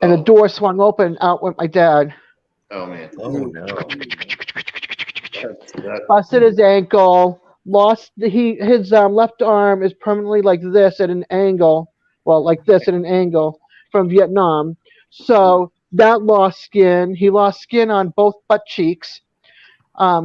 and the door swung open. Out went my dad. Oh, man. Oh no. Busted his ankle. Lost his left arm is permanently like this at an angle. Well, like this at an angle from Vietnam. So that lost skin. He lost skin on both butt cheeks,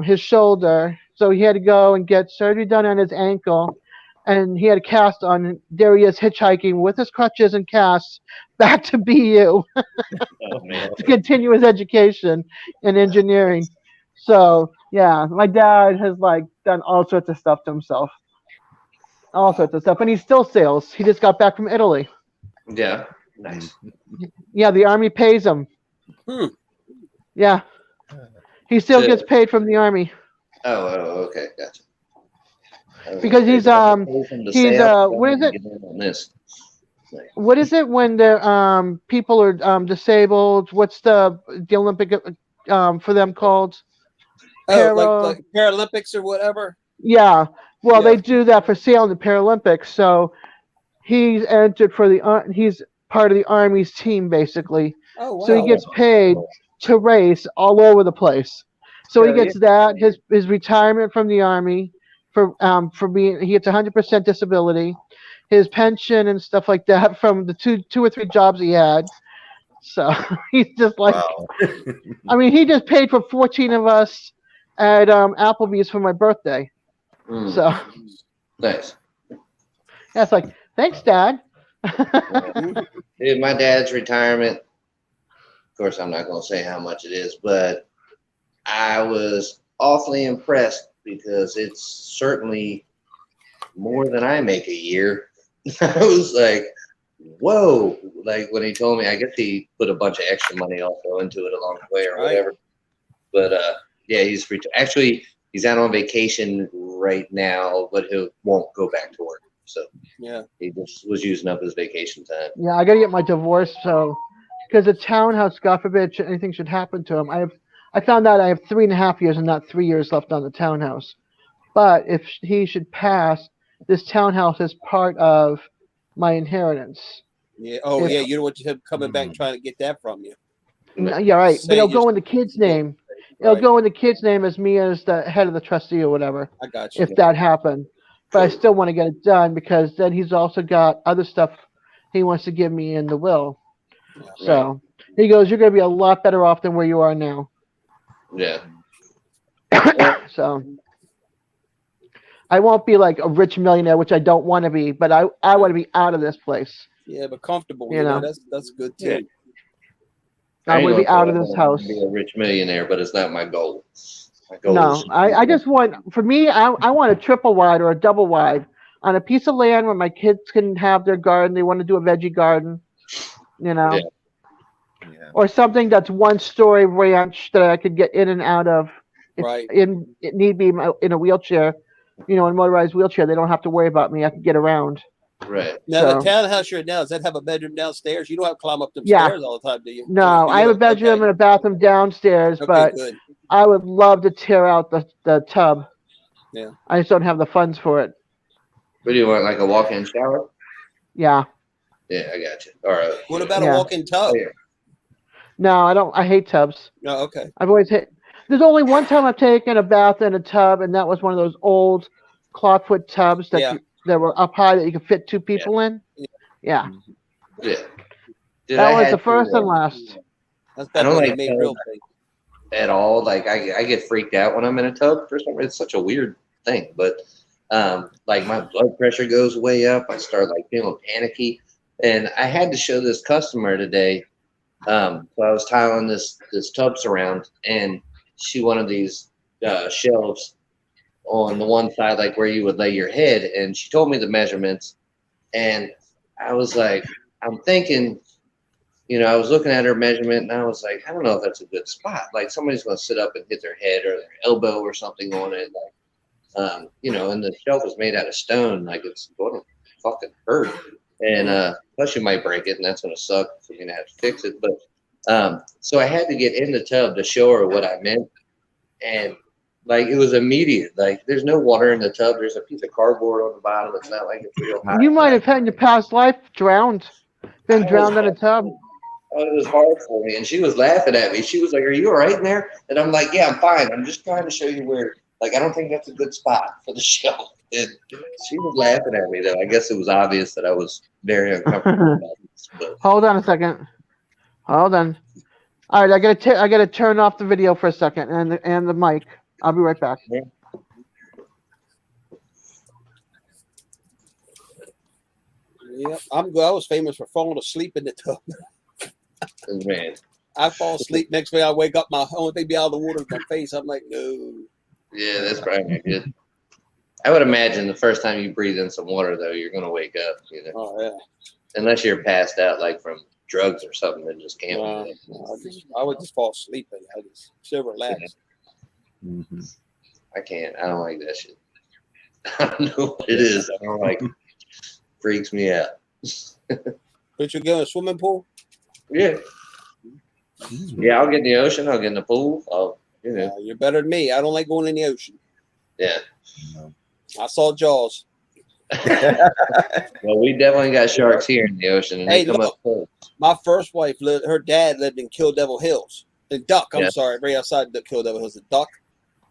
his shoulder. So he had to go and get surgery done on his ankle. And he had a cast on. There he is hitchhiking with his crutches and casts back to BU to continue his education in engineering. So yeah, my dad has done all sorts of stuff to himself, all sorts of stuff, and he still sails. He just got back from Italy. Yeah, nice. Yeah, the Army pays him. Yeah, he still So- gets paid from the army Oh, okay, gotcha. I was because like, he's what is it? Get in on this. Like, What is it when the people are disabled? What's the Olympic for them called? Oh, Para- like Paralympics or whatever. Yeah. Well, Yeah. they do that for sailing the Paralympics. So he's entered for he's part of the Army's team basically. Oh, wow. So he gets paid to race all over the place. So he Yeah, gets that his retirement from the Army for being he gets 100% disability, his pension and stuff like that from the two or three jobs he had. So he's just like, Wow. I mean, he just paid for 14 of us at Applebee's for my birthday. So nice. that's like, thanks, Dad. Dude, my dad's retirement. Of course, I'm not going to say how much it is, but I was awfully impressed because it's certainly more than I make a year. I was like, whoa. Like when he told me, I guess he put a bunch of extra money also into it along the way or whatever. But yeah, actually he's out on vacation right now, but he won't go back to work. So Yeah. he just was using up his vacation time. Yeah, I got to get my divorce. So, because the townhouse, God forbid, anything should happen to him. I found out I have 3.5 years and not 3 years left on the townhouse. But if he should pass, this townhouse is part of my inheritance. Yeah. Oh, If- yeah. You don't want him coming back trying to get that from you. Yeah, right. Say But it'll just- go in the kid's name. It'll Right. go in the kid's name as me as the head of the trustee or whatever, I got you. if that happened. But I still want to get it done because then he's also got other stuff he wants to give me in the will. So he goes, you're going to be a lot better off than where you are now. Yeah. So I won't be like a rich millionaire, which I don't want to be, but I want to be out of this place. Yeah, but comfortable. You You know, know. that's good too. Yeah. I want to ain't be out of gonna this say I'm house. gonna Be a rich millionaire, but it's not my goal. My goal No, is I just want, for me, I want a triple wide or a double wide on a piece of land where my kids can have their garden. They want to do a veggie garden, you know, Yeah. Yeah. or something that's 1-story ranch that I could get in and out of. If Right. it need be in a wheelchair, you know, in a motorized wheelchair. They don't have to worry about me. I can get around. right. Now, So- the townhouse you're in now, does that have a bedroom downstairs? You don't have to climb up them Yeah. stairs all the time, do you? No, Do I have you? a bedroom Okay. and a bathroom downstairs, Okay, but good. I would love to tear out the tub. Yeah. I just don't have the funds for it. What do you want, like a walk-in shower? Yeah. Yeah, I got you. All right. What about Yeah. a walk-in tub? Oh, yeah. No, I don't. I hate tubs. No, okay. I've always hate. There's only one time I've taken a bath in a tub, and that was one of those old clawfoot tubs that Yeah. that were up high that you could fit 2 people in. Yeah, Yeah. Dude, that I was had the first to, and last. That's I don't definitely like a made tubs. real thing. at all. Like I get freaked out when I'm in a tub for some reason. It's such a weird thing, but like my blood pressure goes way up. I start like feeling panicky, and I had to show this customer today. So I was tiling this tub surround, and she wanted these shelves on the one side, like where you would lay your head, and she told me the measurements, and I was like, I'm thinking. You know, I was looking at her measurement and I was like, I don't know if that's a good spot. Like somebody's going to sit up and hit their head or their elbow or something on it. Like, you know, and the shelf is made out of stone. Like it's going to fucking hurt. And plus you might break it and that's going to suck for me to have to fix it. But so I had to get in the tub to show her what I meant. And like, it was immediate. Like there's no water in the tub. There's a piece of cardboard on the bottom. It's not like it's real hot. You might have had in your past life been drowned in a tub. Oh, it was hard for me, and she was laughing at me. She was like, "Are you all right in there?" And I'm like, "Yeah, I'm fine. I'm just trying to show you where. Like, I don't think that's a good spot for the shelf." And she was laughing at me. Though I guess it was obvious that I was very uncomfortable about this. But Hold on a second. Hold on. All right, I gotta turn off the video for a second and the mic. I'll be right back. Yeah, I'm good. I was famous for falling asleep in the tub. man, I fall asleep. Next thing I wake up, my only thing be out of the water is my face. I'm like, no. yeah, that's probably not good. I would imagine the first time you breathe in some water, though, you're gonna wake up. You know, Oh yeah. unless you're passed out, like from drugs or something than just camping. I would just fall asleep and I just so relax. Mm-hmm. I can't. I don't like that shit. I don't know what it is. I don't like it. Freaks me out. But you go in a swimming pool? Yeah. Yeah, I'll get in the ocean. I'll get in the pool. You're better than me. I don't like going in the ocean. Yeah. I saw Jaws. Well, we definitely got sharks here in the ocean, and Hey, they come look. up close. My first wife her dad lived in Kill Devil Hills. In Duck, I'm Yeah. sorry, right outside the Kill Devil Hills, the Duck.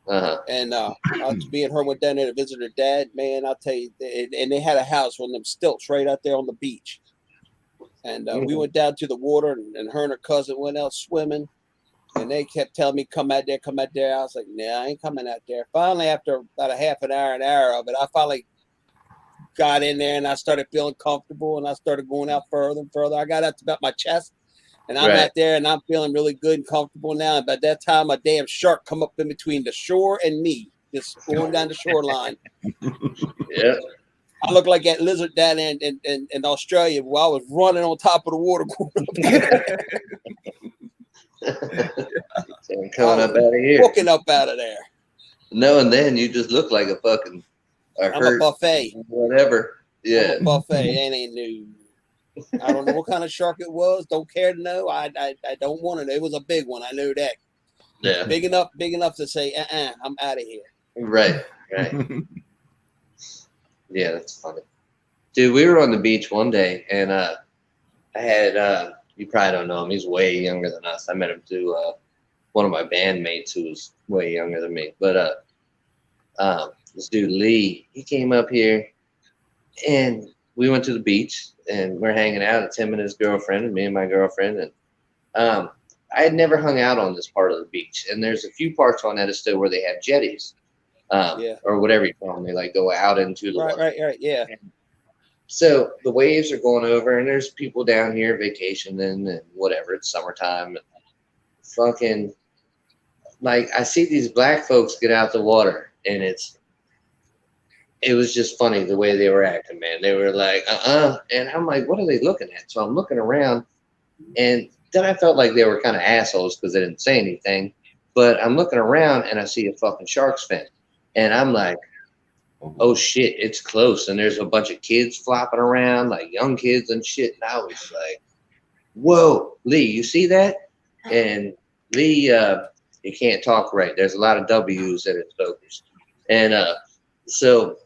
Uh-huh. And me and her went down there to visit her dad. Man, I'll tell you, and they had a house on them stilts right out there on the beach. And we went down to the water, and her and her cousin went out swimming. And they kept telling me, come out there, come out there. I was like, nah, I ain't coming out there. Finally, after about a half an hour of it, I finally got in there and I started feeling comfortable and I started going out further and further. I got out to about my chest and I'm out there and I'm feeling really good and comfortable now. And by that time, a damn shark come up in between the shore and me, just going down the shoreline. Yeah. I look like that lizard down in Australia while I was running on top of the water. Coming up out of here. Walking up out of there. No, and then you just look like a fucking I'm a buffet. Whatever. Yeah. I'm a buffet. Ain't new. I don't know what kind of shark it was. Don't care to know. I don't want to know. It was a big one. I know that. Yeah. Big enough to say, I'm out of here. Right. Yeah, that's funny. Dude, we were on the beach one day and I had you probably don't know him. He's way younger than us. I met him through one of my bandmates who was way younger than me. But this dude Lee, he came up here and we went to the beach and we're hanging out. It's him and his girlfriend and me and my girlfriend. And I had never hung out on this part of the beach. And there's a few parts on Edisto where they have jetties. Or whatever you call them. They like go out into the water. Right, yeah. So the waves are going over, and there's people down here vacationing and whatever. It's summertime. Fucking, like, I see these black folks get out the water, and it was just funny the way they were acting, man. They were like, and I'm like, what are they looking at? So I'm looking around, and then I felt like they were kind of assholes because they didn't say anything. But I'm looking around, and I see a fucking shark's fin, and I'm like, oh shit, it's close. And there's a bunch of kids flopping around, like young kids and shit. And I was like, whoa, Lee, you see that? And Lee, he can't talk right. There's a lot of W's in his focus. And so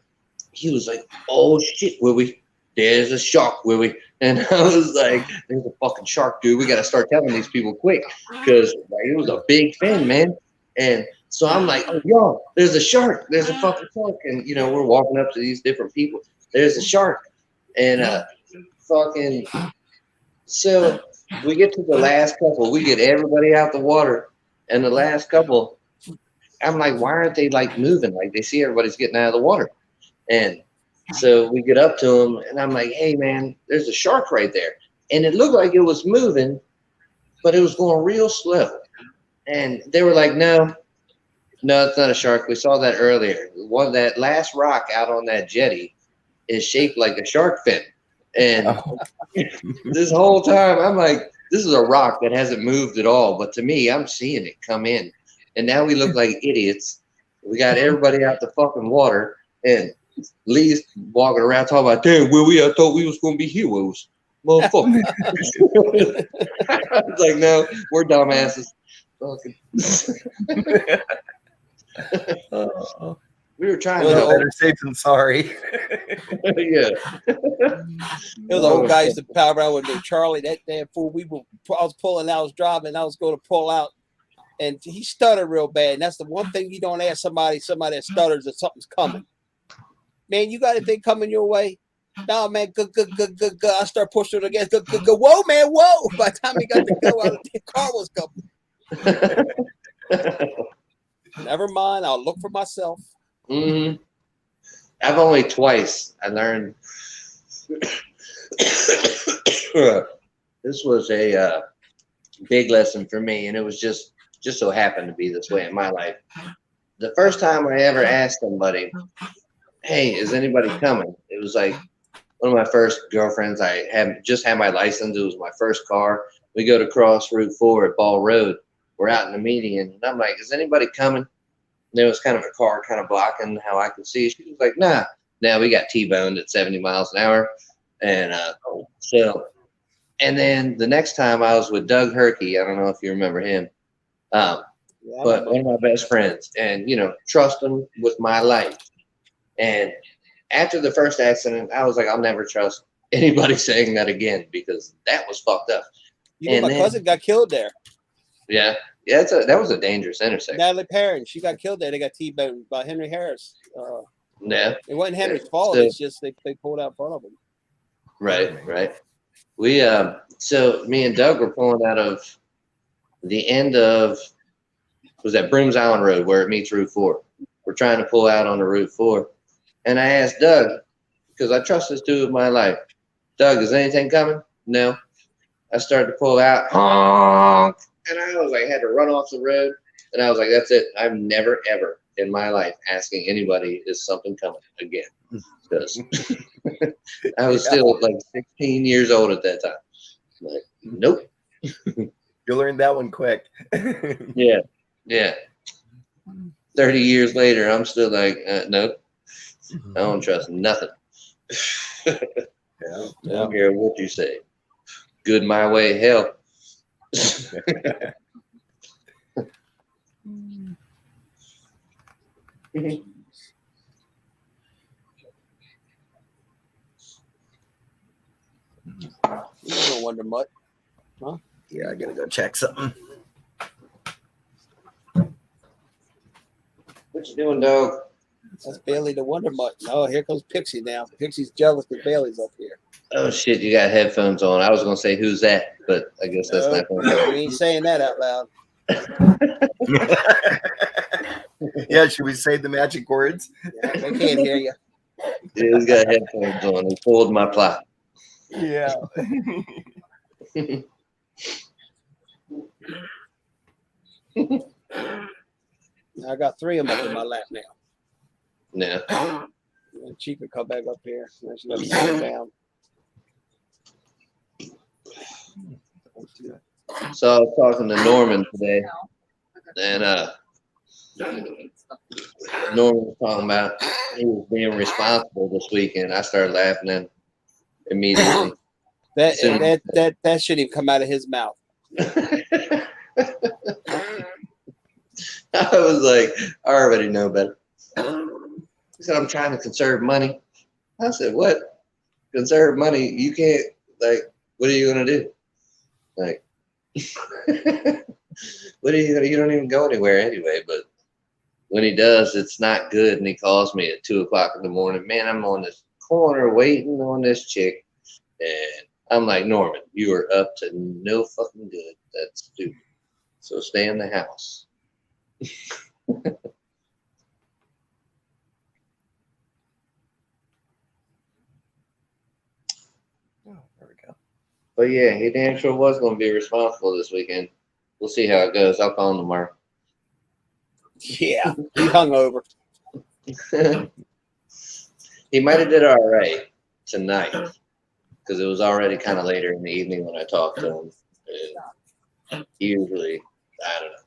he was like, oh shit, Willie, there's a shark, Willie. And I was like, there's a fucking shark, dude. We got to start telling these people quick because it was a big fin, man. And so I'm like, oh, yo, there's a shark. There's a fucking shark. And, you know, we're walking up to these different people. There's a shark. And so we get to the last couple. We get everybody out the water. And the last couple, I'm like, why aren't they, like, moving? Like, they see everybody's getting out of the water. And so we get up to them, and I'm like, hey, man, there's a shark right there. And it looked like it was moving, but it was going real slow. And they were like, no, it's not a shark. We saw that earlier. That last rock out on that jetty is shaped like a shark fin. And this whole time, I'm like, this is a rock that hasn't moved at all. But to me, I'm seeing it come in. And now we look like idiots. We got everybody out the fucking water. And Lee's walking around talking about, damn, I thought we was going to be heroes. Motherfucker. I was like, no, we're dumbasses. Fucking. We were trying to better safe than sorry. Yeah. It was the old guy used to pal around with me, Charlie. That damn fool. I was pulling. I was driving. I was going to pull out, and he stuttered real bad. And that's the one thing you don't ask somebody that stutters that something's coming. Man, you got anything coming your way? No, man. Good. I start pushing it again. Good. Whoa, man. Whoa! By the time he got to go out, the car was coming. Never mind. I'll look for myself. Mm-hmm. I've only twice. I learned. This was a big lesson for me, and it was just so happened to be this way in my life. The first time I ever asked somebody, "Hey, is anybody coming?" It was like one of my first girlfriends. I had just had my license. It was my first car. We go to cross Route 4 at Ball Road. We're out in the median, and I'm like, "Is anybody coming?" And there was kind of a car kind of blocking how I could see. She was like, "Nah." Now we got T-boned at 70 miles an hour, and and then the next time I was with Doug Herkey. I don't know if you remember him, but one of my best friends, and trust him with my life. And after the first accident, I was like, I'll never trust anybody saying that again because that was fucked up. My cousin got killed there. Yeah, that was a dangerous intersection. Natalie Perrin, she got killed there. They got T-boned by Henry Harris. Yeah, it wasn't Henry's fault. It's just they pulled out in front of him. Right. We so me and Doug were pulling out of the end of was that Brooms Island Road where it meets Route 4. We're trying to pull out on the Route 4, and I asked Doug because I trust this dude with my life. Doug, is anything coming? No. I started to pull out, honk, and I was like, had to run off the road, and I was like, that's it. I'm never ever in my life asking anybody, is something coming again? Because I was still like 16 years old at that time. Like, nope. You learned that one quick. Yeah. 30 years later, I'm still like, nope. I don't trust nothing. I don't care what you say. Good my way, hell. You don't wonder much, huh? Yeah, I gotta go check something. What you doing, dog? That's Bailey the Wonder Mutt. Oh, here comes Pixie now. Pixie's jealous that Bailey's up here. Oh shit, you got headphones on. I was gonna say who's that, but I guess that's not gonna happen. We ain't saying that out loud. Yeah, should we say the magic words? Yeah, they can't hear you. Yeah, he's got headphones on. He pulled my plot. Yeah. I got 3 of them in my lap now. Yeah. And she could come back up here. Now she got to sit down. So I was talking to Norman today, and Norman was talking about he was being responsible this weekend. I started laughing and immediately. That shouldn't even come out of his mouth. I was like, I already know better. He said, I'm trying to conserve money. I said, what? Conserve money? You can't, like, what are you going to do? Like, what are you don't even go anywhere anyway. But when he does, it's not good. And he calls me at 2:00 in the morning. Man, I'm on this corner waiting on this chick. And I'm like, Norman, you are up to no fucking good. That's stupid. So stay in the house. There we go. But yeah, he damn sure was going to be responsible this weekend. We'll see how it goes. I'll call him tomorrow. Yeah, he hung over. He might have did all right tonight because it was already kind of later in the evening when I talked to him. And usually, I don't know.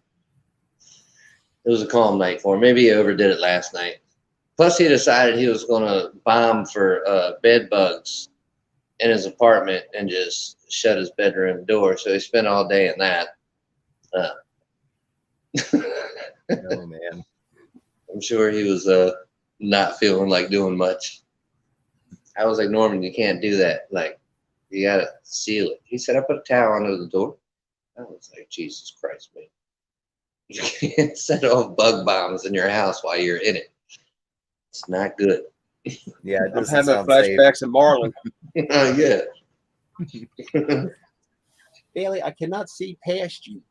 It was a calm night for him. Maybe he overdid it last night. Plus, he decided he was going to bomb for bed bugs in his apartment and just shut his bedroom door. So he spent all day in that. Oh, man. I'm sure he was not feeling like doing much. I was like, Norman, you can't do that. Like, you got to seal it. He said, I put a towel under the door. I was like, Jesus Christ, man. You can't set off bug bombs in your house while you're in it. It's not good. Yeah, it I'm doesn't having sound safe. flashbacks of Marlon. Yeah. Bailey, I cannot see past you.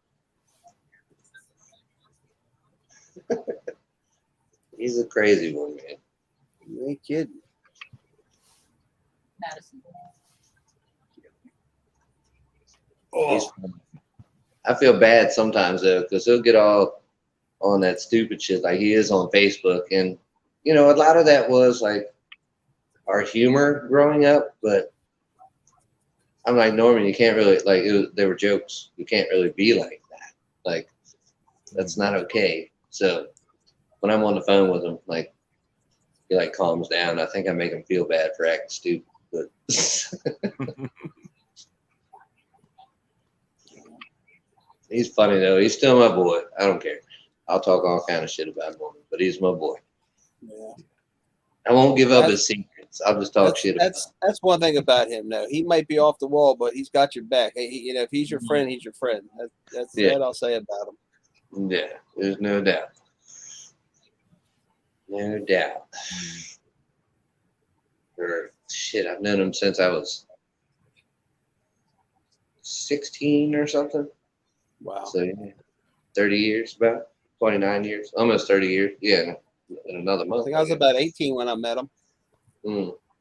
He's a crazy one, man. You ain't kidding. He's funny. I feel bad sometimes though, because he'll get all on that stupid shit like he is on Facebook, and a lot of that was like our humor growing up, but I'm like, Norman, you can't really they were jokes. You can't really be like that. Like, that's not okay. So when I'm on the phone with him, like, he like calms down. I think I make him feel bad for acting stupid, but he's funny though. He's still my boy. I don't care. I'll talk all kind of shit about Norman, but he's my boy. Yeah. I won't give up his secrets. I'll just talk shit about him. That's one thing about him. Though he might be off the wall, but he's got your back. You know, if he's your friend, he's your friend. That's Yeah. what I'll say about him. Yeah, there's no doubt. No doubt. Or shit, I've known him since I was 16 or something. Wow. So yeah, 30 years, about 29 years, almost 30 years. Yeah, in another I month. think I was about 18 when I met him.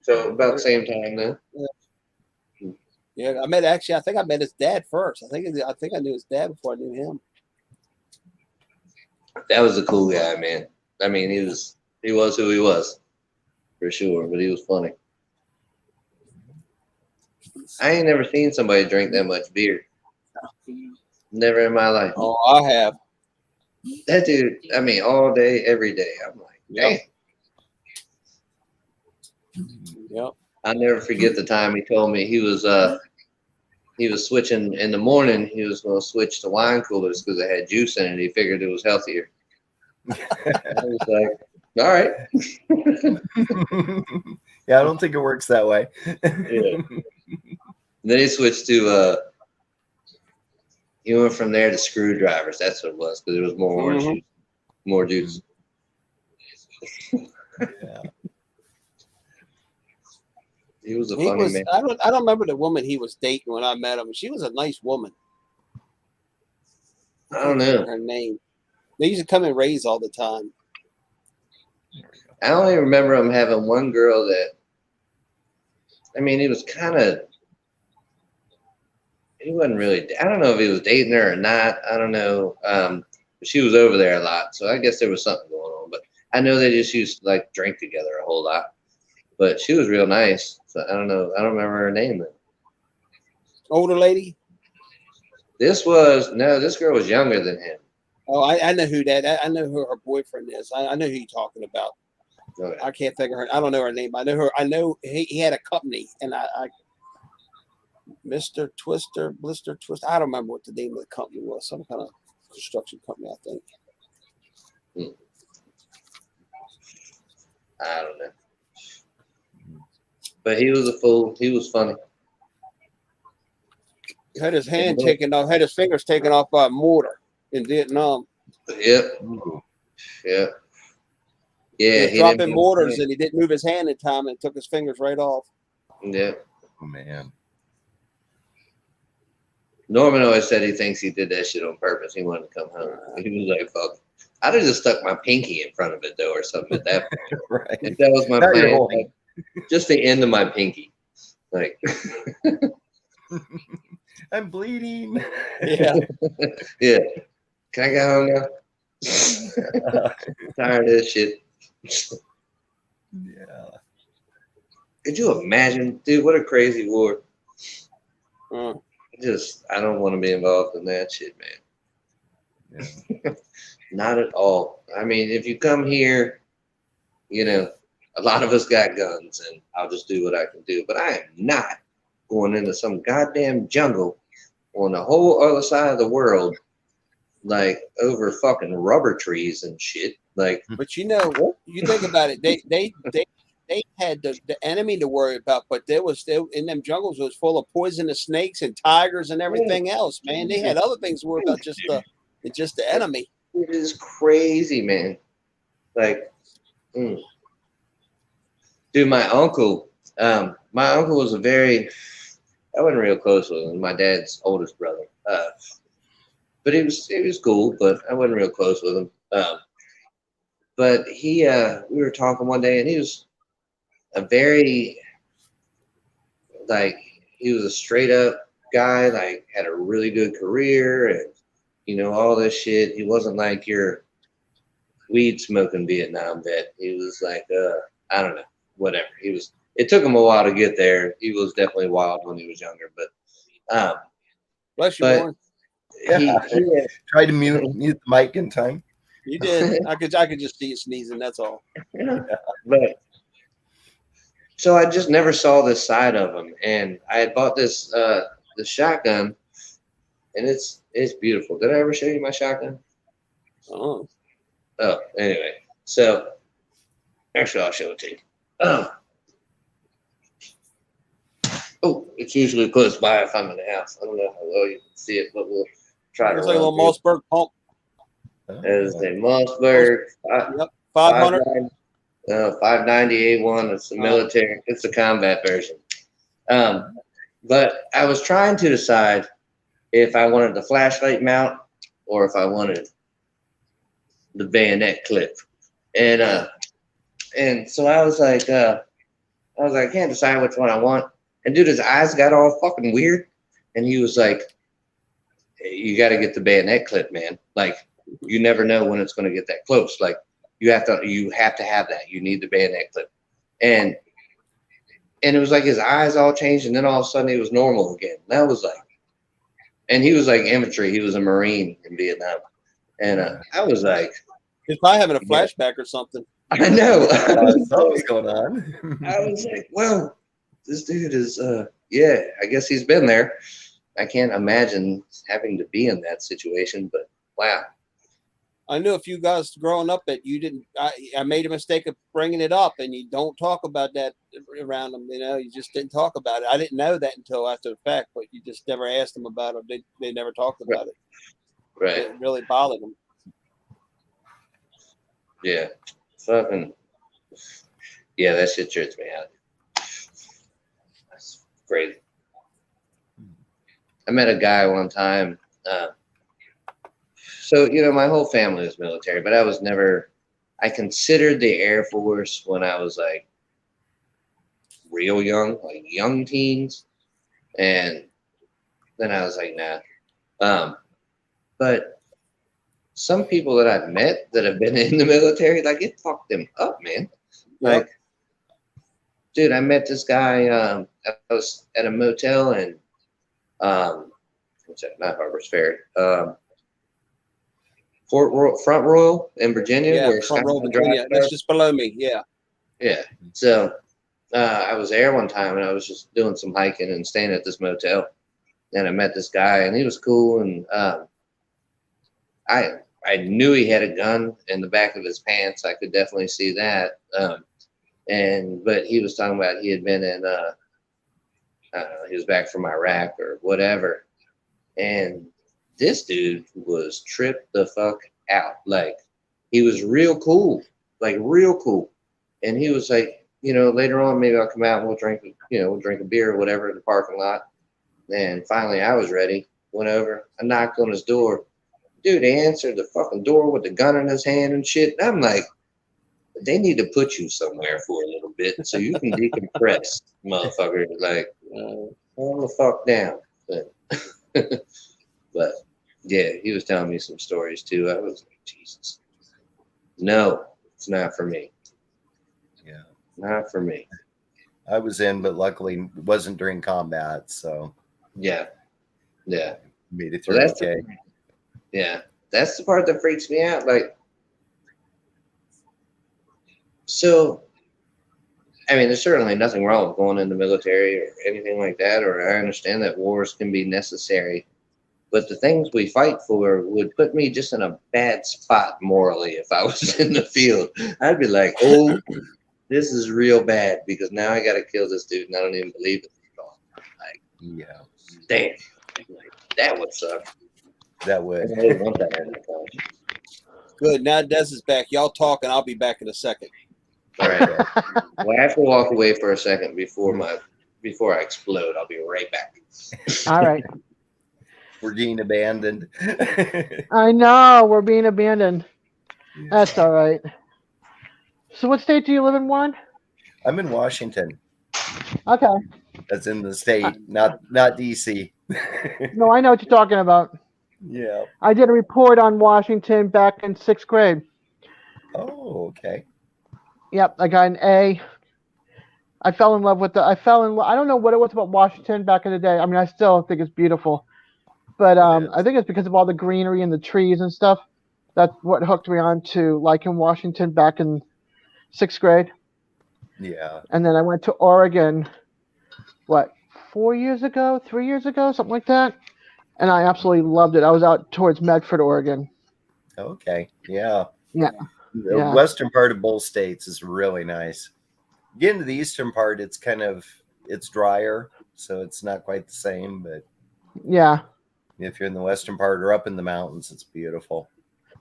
So about the same time then. Yeah, I think I met his dad first. I think I knew his dad before I knew him. That was a cool guy, man. I mean, he was who he was, for sure. But he was funny. I ain't never seen somebody drink that much beer. Never in my life. Oh, I have. That dude, I mean, all day, every day. I'm like, damn. Yep. I'll never forget the time he told me he was switching in the morning. He was going to switch to wine coolers because it had juice in it. He figured it was healthier. I was like, all right. Yeah, I don't think it works that way. Yeah. Then he switched to he went from there to screwdrivers. That's what it was, because it was more orange juice, more juice. Yeah. He was a funny man. I don't remember the woman he was dating when I met him. She was a nice woman. I don't know. Her name. They used to come and raise all the time. I only remember him having one girl that, I mean, he was kind of, he wasn't really, I don't know if he was dating her or not. I don't know. But she was over there a lot. So I guess there was something going on. But I know they just used to like drink together a whole lot. But she was real nice. So I don't know. I don't remember her name then. Older lady? This girl was younger than him. Oh, I know who that. I know who her boyfriend is. I know who you're talking about. Okay. I can't think of her. I don't know her name. I know her. I know he had a company, and I Mr. Twister, Blister Twister. I don't remember what the name of the company was. Some kind of construction company, I think. I don't know. But he was a fool. He was funny. He had his hand taken off. Had his fingers taken off by a mortar in Vietnam. Yep. Yep. Yeah. He was dropping mortars, and he didn't move his hand in time, and took his fingers right off. Yep. Oh man. Norman always said he thinks he did that shit on purpose. He wanted to come home. He was like, "Fuck." I'd have just stuck my pinky in front of it though, or something at that point. Right. If that was my Now you're plan, holding. like, just the end of my pinky, like. I'm bleeding. Yeah. Yeah. Can I go home now? Tired of this shit. Yeah. Could you imagine, dude? What a crazy war. Uh, I don't want to be involved in that shit, man. Yeah. Not at all. I mean, if you come here, you know, a lot of us got guns, and I'll just do what I can do. But I am not going into some goddamn jungle on the whole other side of the world, like over fucking rubber trees and shit. Like, but you know, you think about it. They had the enemy to worry about, but in them jungles it was full of poisonous snakes and tigers and everything else. Man, they had other things to worry about, just the enemy. it is crazy, man. Like, dude, my uncle was I wasn't real close with him, my dad's oldest brother. But he was cool, but I wasn't real close with him. But we were talking one day, and he was he was a straight up guy, like had a really good career and, you know, all this shit. He wasn't like your weed smoking Vietnam vet. He was like, I don't know, whatever. He was it took him a while to get there. He was definitely wild when he was younger, but Bless you, but Warren. he Try to mute the mic in time. You did. I could just see you sneezing. That's all. but so I just never saw this side of him, and I had bought this shotgun, and it's beautiful. Did I ever show you my shotgun? Oh, Anyway, so actually I'll show it to you. It's usually close by if I'm in the house. I don't know how well you can see it, but we'll try to. it's like a little Mossberg pump. As a Mossberg. Yep, 500. 590 A1. It's the military. It's the combat version. But I was trying to decide if I wanted the flashlight mount or if I wanted the bayonet clip, and so I was like, I can't decide which one I want. And dude, his eyes got all fucking weird, and he was like, hey, "You got to get the bayonet clip, man. Like, you never know when it's going to get that close. Like, you have to have that. You need the bayonet clip." And it was like his eyes all changed, and then all of a sudden he was normal again. That was like, and he was like infantry. He was a Marine in Vietnam, and I was like, He's probably having a flashback or something. I know. What's going on? I was like, well, this dude is, I guess he's been there. I can't imagine having to be in that situation, but wow. I knew a few guys growing up that you didn't. I made a mistake of bringing it up, and you don't talk about that around them. You know, you just didn't talk about it. I didn't know that until after the fact, but you just never asked them about it. They never talked about it. Right. It really bothered them. Yeah. Fucking. Yeah, that shit trips me out. That's crazy. I met a guy one time. So, my whole family was military, but I considered the Air Force when I was like real young, like young teens. And then I was like, nah. But some people that I've met that have been in the military, like it fucked them up, man. Like, dude, I met this guy. I was at a motel in, what's that? Not Harper's Ferry. Front Royal in Virginia. Yeah, where Front Royal, Skyline Virginia. Drive That's is. just below me. Yeah. Yeah. So I was there one time, and I was just doing some hiking and staying at this motel, and I met this guy, and he was cool, and I knew he had a gun in the back of his pants. I could definitely see that. But he was talking about he had been in he was back from Iraq or whatever, and this dude was tripped the fuck out. Like, he was real cool, like real cool. And he was like, later on, maybe I'll come out and we'll drink a beer or whatever in the parking lot. And finally I was ready, went over, I knocked on his door. Dude, he answered the fucking door with the gun in his hand and shit. And I'm like, they need to put you somewhere for a little bit so you can decompress, motherfucker. Like, calm the fuck down. But yeah, he was telling me some stories too. I was like, Jesus. No, it's not for me. Yeah. Not for me. I was in, but luckily it wasn't during combat, so Yeah. Yeah. made it Well, through that's okay. That's the part that freaks me out. Like, so, I mean, there's certainly nothing wrong with going in the military or anything like that, or I understand that wars can be necessary, but the things we fight for would put me just in a bad spot morally if I was in the field. I'd be like, oh, this is real bad because now I got to kill this dude and I don't even believe it at all. Like, Yeah, damn, like, that would suck. that would. I didn't want that in my conscience. Good. Now Des is back. Y'all talk, and I'll be back in a second. All right. Well, I have to walk away for a second before I explode. I'll be right back. All right. We're getting abandoned. I know we're being abandoned. That's all right. So, what state do you live in, Warren? I'm in Washington. Okay. That's in the state, not DC. No, I know what you're talking about. Yeah. I did a report on Washington back in 6th grade. Oh, okay. Yep, I got an A. I fell in love with I don't know what it was about Washington back in the day. I mean, I still think it's beautiful, but I think it's because of all the greenery and the trees and stuff. That's what hooked me on to liking Washington back in 6th grade. Yeah. And then I went to Oregon, 3 years ago, something like that. And I absolutely loved it. I was out towards Medford, Oregon. Okay. Yeah. Yeah. The Yeah. western part of both states is really nice. Getting to the eastern part, it's drier, so it's not quite the same. But Yeah. if you're in the western part or up in the mountains, it's beautiful.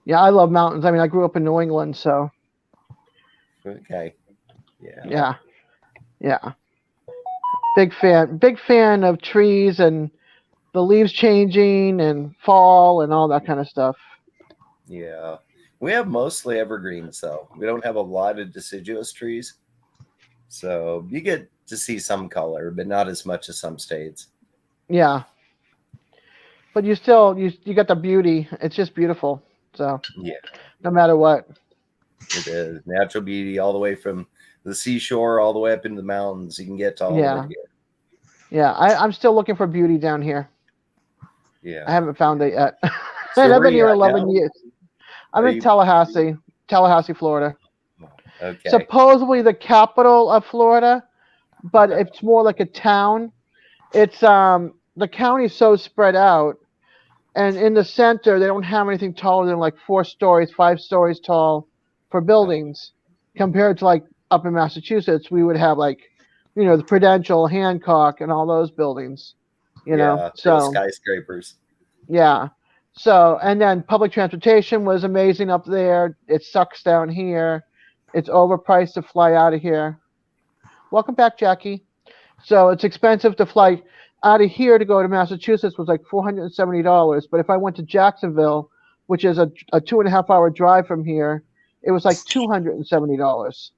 Yeah, I love mountains. I mean, I grew up in New England, so. Okay. Yeah. Yeah. Yeah. Big fan of trees and the leaves changing and fall and all that kind of stuff. Yeah. We have mostly evergreens, though. We don't have a lot of deciduous trees. So you get to see some color, but not as much as some states. Yeah. But you still, you got the beauty. It's just beautiful. So, yeah, no matter what. It is natural beauty all the way from the seashore all the way up into the mountains. You can get to all of it here. Yeah, I'm still looking for beauty down here. Yeah. I haven't found it yet. So and I've where been you here at 11 now? years. I'm Are in you- Tallahassee, Florida. Okay. Supposedly the capital of Florida, but it's more like a town. It's the county's so spread out, and in the center they don't have anything taller than like 4 stories, 5 stories tall for buildings, compared to like up in Massachusetts we would have like, the Prudential, Hancock, and all those buildings. Those skyscrapers. Yeah. So, and then public transportation was amazing up there. It sucks down here. It's overpriced to fly out of here. Welcome back, Jackie. So it's expensive to fly out of here to go to Massachusetts was like $470. But if I went to Jacksonville, which is a 2.5-hour drive from here, it was like $270.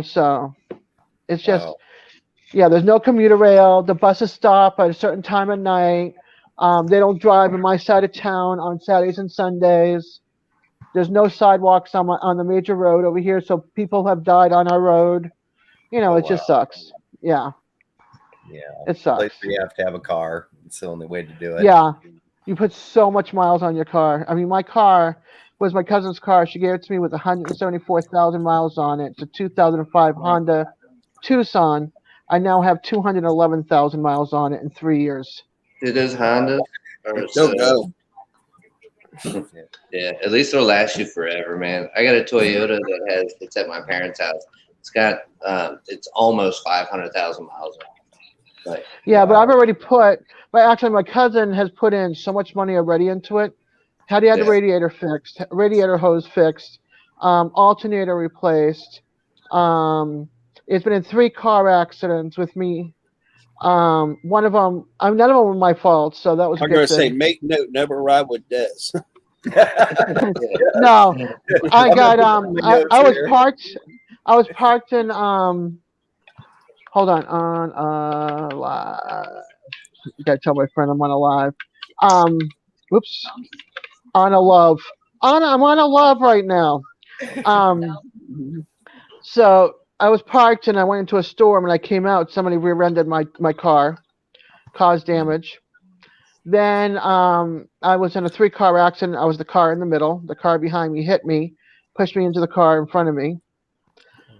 So it's just, Wow. yeah, there's no commuter rail. The buses stop at a certain time of night. They don't drive in my side of town on Saturdays and Sundays. There's no sidewalks on the major road over here, so people have died on our road. It just sucks. Yeah, Yeah. it sucks. Place where you have to have a car. It's the only way to do it. Yeah, you put so much miles on your car. I mean, my car was my cousin's car. She gave it to me with 174,000 miles on it. It's a 2005 Honda Tucson. I now have 211,000 miles on it in 3 years. It is Honda. Don't go. Yeah, at least it'll last you forever, man. I got a Toyota it's at my parents' house. It's got it's almost 500,000 miles on it. Yeah, but I've already actually my cousin has put in so much money already into it. Had the radiator fixed, radiator hose fixed, alternator replaced. It's been in 3 car accidents with me. One of them, none of them were my fault, so that was a I'm good going to say, thing. make note, never ride with Des. No, I got I was here. parked in hold on you gotta tell my friend I'm on a live. Whoops. I'm on a love right now. So I was parked and I went into a store, and when I came out, somebody rear-ended my car, caused damage. Then I was in a 3-car accident. I was the car in the middle. The car behind me hit me, pushed me into the car in front of me.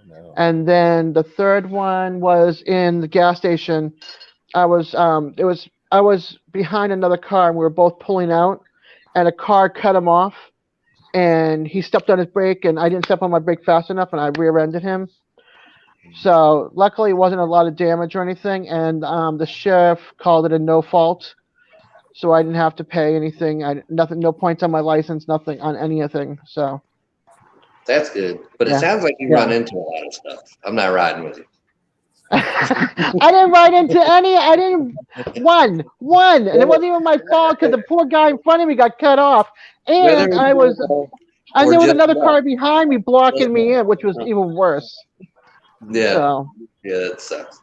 No. And then the third one was in the gas station. I was behind another car, and we were both pulling out, and a car cut him off, and he stepped on his brake, and I didn't step on my brake fast enough, and I rear-ended him. So luckily it wasn't a lot of damage or anything, and the sheriff called it a no fault, so I didn't have to pay anything. Nothing, no points on my license, nothing on anything. So That's good. But it sounds like you run into a lot of stuff. I'm not riding with you. I didn't ride into any. I didn't one, and it wasn't even my fault because the poor guy in front of me got cut off, and there was another car behind me blocking me in, which was even worse. Yeah. So, yeah, that sucks.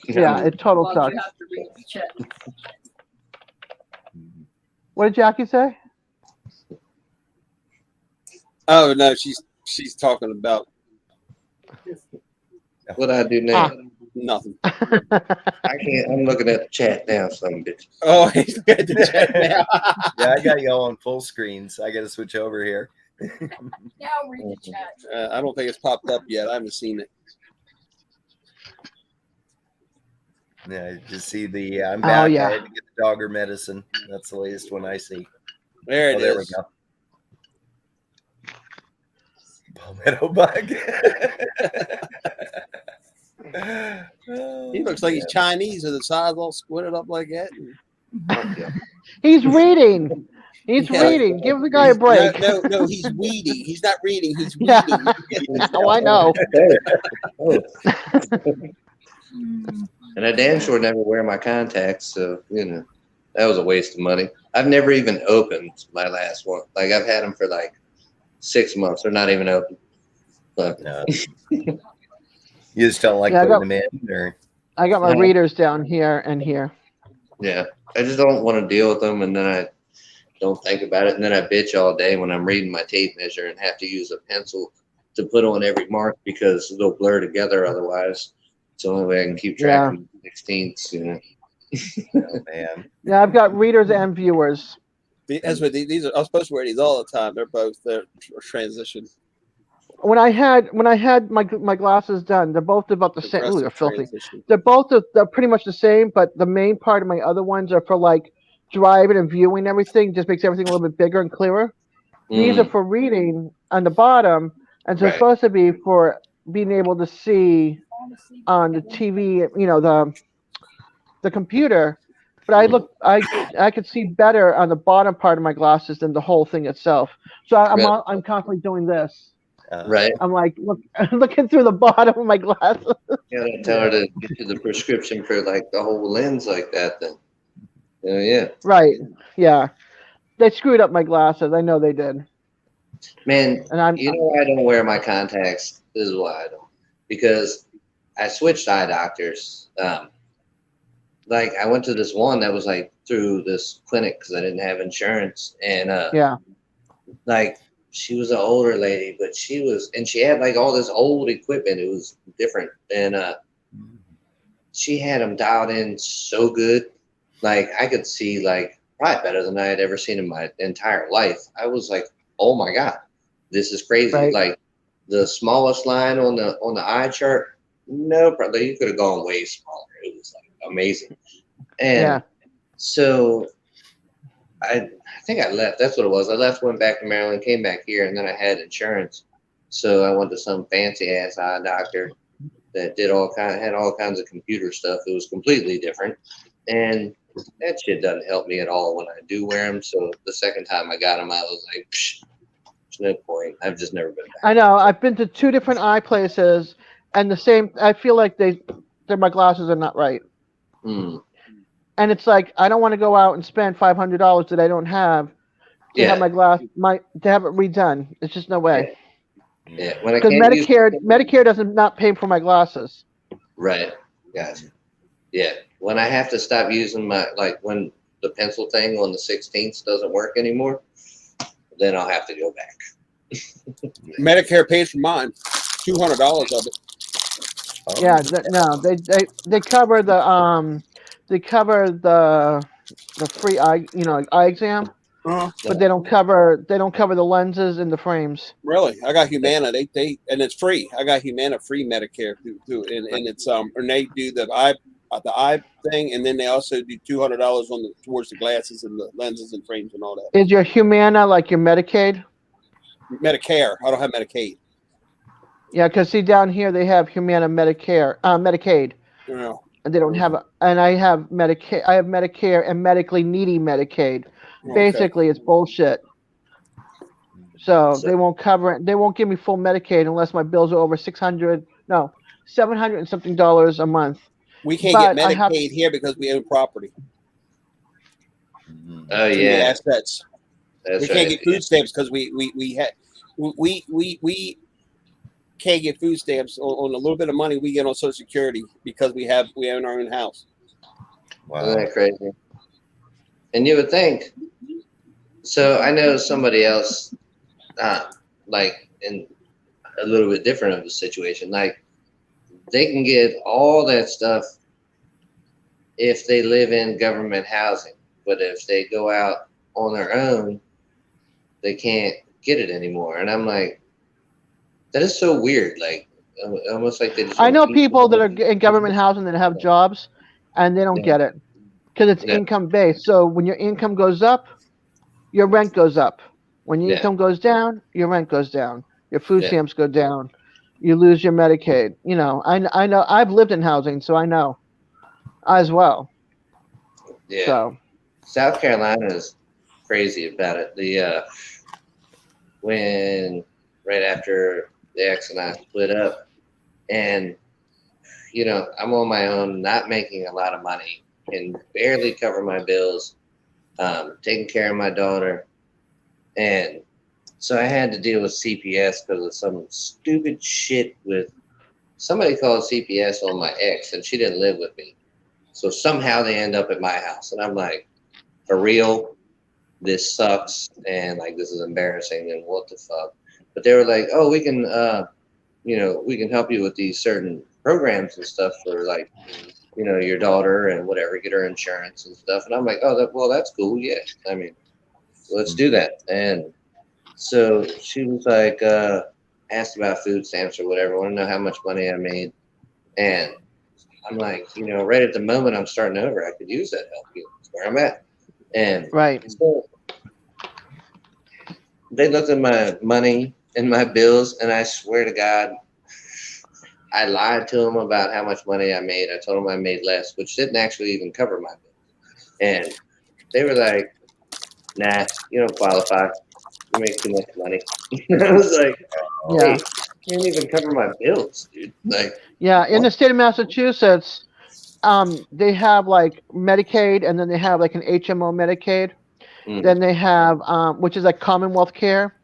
Yeah, it total sucks. You have to read the check. What did Jackie say? Oh no, she's talking about What I do now? Nothing. I can't. I'm looking at the chat now, some bitch. Oh, he's got the chat now. Yeah, I got you all on full screen, so I got to switch over here. Now read the chat. I don't think it's popped up yet. I haven't seen it. Yeah, just see the I'm back. Oh, yeah. I had to get the dogger medicine. That's the latest one I see. There it is. There we go. Palmetto bug. He looks like he's Chinese with his eyes all squinted up like that. He's reading. He's Yeah. reading. Give the guy a break. No, he's weeding. He's not reading. He's Yeah. weeding. Oh, I know. Oh. And I damn sure never wear my contacts, so that was a waste of money. I've never even opened my last one. Like I've had them for like 6 months. They're not even open. But No. You just don't like Yeah, I putting got- them in, or I got my Yeah. readers down here and here. yeah, I just don't want to deal with them, and then I don't think about it, and then I bitch all day when I'm reading my tape measure and have to use a pencil to put on every mark because they'll blur together otherwise. It's the only way I can keep track of 16ths. oh, man. Yeah, I've got readers and viewers. That's what these are. I'm supposed to wear these all the time. They're transition. When I had my glasses done, they're both about the same. Ooh, they're filthy. Transition. They're pretty much the same, but the main part of my other ones are for like driving and viewing everything. Just makes everything a little bit bigger and clearer. These are for reading on the bottom, and so Right. it's supposed to be for being able to see on the TV, the computer. But I could see better on the bottom part of my glasses than the whole thing itself. So Really? I'm constantly doing this. Right. I'm like looking through the bottom of my glasses. Yeah, I tell her to get you the prescription for like the whole lens like that. Then, yeah, Right. Yeah. They screwed up my glasses. I know they did. man. And I'm You know why I don't wear my contacts? This is why I don't. Because I switched eye doctors. Like I went to this one that was like through this clinic because I didn't have insurance, and yeah. like she was an older lady, but she had like all this old equipment. It was different, and she had them dialed in so good. Like I could see like probably better than I had ever seen in my entire life. I was like, oh my God, this is crazy. Right. Like the smallest line on the eye chart, no problem. You could have gone way smaller. It was like amazing. And Yeah. so I think I left. That's what it was. I left, went back to Maryland, came back here, and then I had insurance. So I went to some fancy ass eye doctor that had all kinds of computer stuff. It was completely different. And that shit doesn't help me at all when I do wear them. So the second time I got them, I was like, psh, there's no point. I've just never been back. I know. I've been to 2 different eye places, and the same. I feel like my glasses are not right. Mm. And it's like I don't want to go out and spend $500 that I don't have to have my to have it redone. It's just no way. Yeah. When I Because can't use- Medicare doesn't not pay for my glasses. Right. Gotcha. Yeah. When I have to stop using when the pencil thing on the 16th doesn't work anymore, then I'll have to go back. Medicare pays for mine. $200 of it. Oh, Yeah, they cover the free eye eye exam, but they don't cover the lenses and the frames. Really? I got Humana. They and it's free. I got Humana free Medicare too, and it's and they do the eye thing, and then they also do $200 towards the glasses and the lenses and frames and all that. Is your Humana like your Medicaid? Medicare. I don't have Medicaid. Yeah, because see down here they have Humana Medicaid, Yeah. and they don't have. And I have Medicaid. I have Medicare and medically needy Medicaid. Okay. Basically, it's bullshit. So they won't cover it. They won't give me full Medicaid unless my bills are over $700 and something a month. We can't But get I have- Medicaid here because we own property. Oh Too many yeah. assets. That's We right. can't get food stamps because we can't get food stamps on a little bit of money we get on Social Security because we own our own house. wow. Isn't that crazy? And you would think. So I know somebody else, like in a little bit different of a situation. Like they can get all that stuff if they live in government housing. But if they go out on their own, they can't get it anymore. And I'm like, that is so weird. Like, almost like they just I know keep- people that are in government housing that have jobs, and they don't Yeah. get it because it's Yeah. income based. So when your income goes up, your rent goes up. When your Yeah. income goes down, your rent goes down. Your food Yeah. stamps go down. You lose your Medicaid. You know, I know. I've lived in housing, so I know as well. Yeah. So South Carolina is crazy about it. When right after the ex and I split up, and I'm on my own, not making a lot of money, and barely cover my bills, taking care of my daughter, and so I had to deal with CPS because of some stupid shit with somebody called CPS on my ex, and she didn't live with me, so somehow they end up at my house, and I'm like, for real, this sucks, and like this is embarrassing, and what the fuck. But they were like, oh, we can we can help you with these certain programs and stuff for like your daughter and whatever, get her insurance and stuff. And I'm like, oh, that's cool, yeah, I mean, let's do that. And so she was like, asked about food stamps or whatever, want to know how much money I made. And I'm like, right at the moment I'm starting over, I could use that help. That's where I'm at. And right. so they looked at my money and my bills, and I swear to God, I lied to them about how much money I made. I told them I made less, which didn't actually even cover my bill. And they were like, nah, you don't qualify. You make too much money. I was like, Yeah. hey, I can't even cover my bills, dude. Like, Yeah. In the state of Massachusetts, they have like Medicaid, and then they have like an HMO Medicaid. Then they have, which is like Commonwealth Care,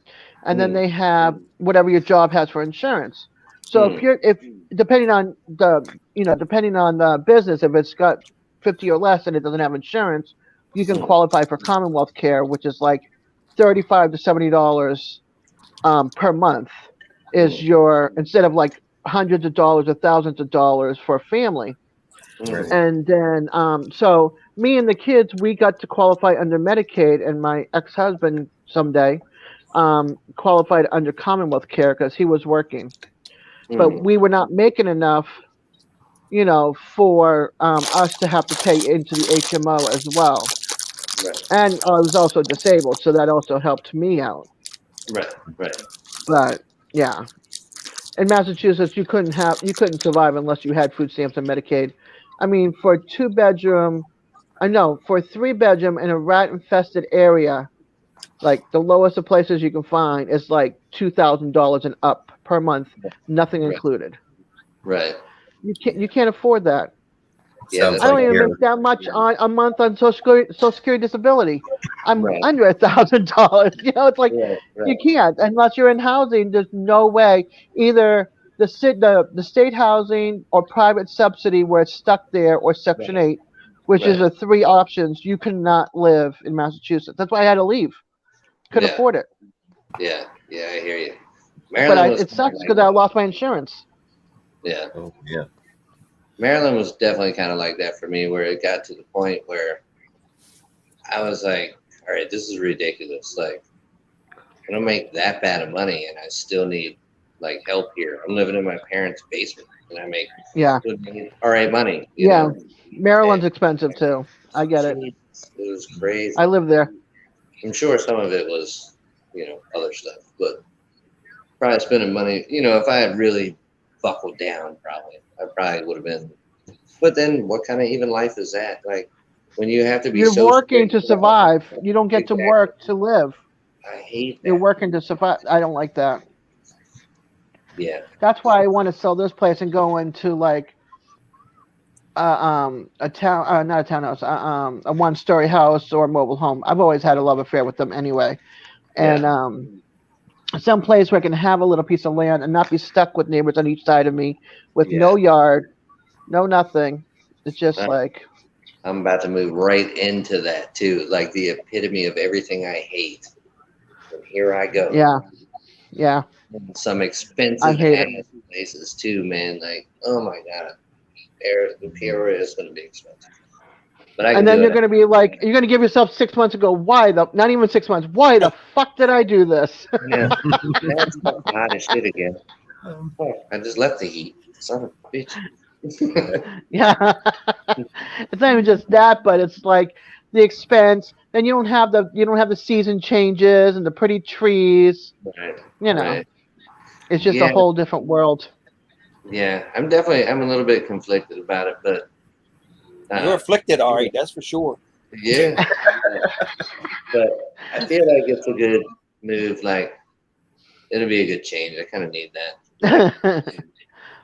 and then they have whatever your job has for insurance. So if depending on the business, if it's got 50 or less and it doesn't have insurance, you can qualify for Commonwealth Care, which is like $35 to $70 per month. Is your instead of like hundreds of dollars or thousands of dollars for a family. And then, so me and the kids, we got to qualify under Medicaid, and my ex-husband someday qualified under Commonwealth Care because he was working. But we were not making enough, for us to have to pay into the HMO as well. Right. And I was also disabled, so that also helped me out. Right. But yeah, in Massachusetts, you couldn't survive unless you had food stamps and Medicaid. I mean, for a 2-bedroom, for a 3-bedroom in a rat-infested area, like the lowest of places you can find is like $2,000 and up per month, nothing included. Right. You can't afford that. Yeah, Sounds I don't like even here. make that much on a month on Social Security disability. I'm Right. under $1,000. It's like right. you can't unless you're in housing. There's no way either the state housing or private subsidy where it's stuck there, or Section 8, which is the 3 options. You cannot live in Massachusetts. That's why I had to leave. Couldn't afford it. Yeah, I hear you. But it sucks because I lost my insurance. Yeah. Oh, yeah. Maryland was definitely kind of like that for me, where it got to the point where I was like, all right, this is ridiculous. Like, I don't make that bad of money, and I still need like help here. I'm living in my parents' basement, and I make all right money. You know? Maryland's expensive too. I get it. It was crazy. I live there. I'm sure some of it was, other stuff, but probably spending money. If I had really buckled down, I probably would have been. But then, what kind of even life is that? Like, when you have to be You're working to survive. You don't get to work to live. I hate that. You're working to survive. I don't like that. Yeah. That's why I want to sell this place and go into like a town, not a townhouse, a 1-story house or a mobile home. I've always had a love affair with them anyway, and some place where I can have a little piece of land and not be stuck with neighbors on each side of me, with no yard, no nothing. It's just like I'm about to move right into that too, like the epitome of everything I hate. And here I go. Yeah. Some I expensive hate ass it. places too, man. Like, oh my god, the Peoria is going to be expensive, but I can And then do you're it. going to be like, you're going to give yourself 6 months and go, why the, not even 6 months, why the fuck did I do this? Yeah, now it's fucking hot as shit again. Oh, I just left the heat. Son of a bitch. Yeah. It's not even just that, but it's like the expense. Then you don't have the season changes and the pretty trees. Right. You know, Right. it's just a Yeah. whole different world. Yeah, I'm a little bit conflicted about it, but You're afflicted, all right, that's for sure. yeah. But I feel like it's a good move. Like, it'll be a good change. I kind of need that.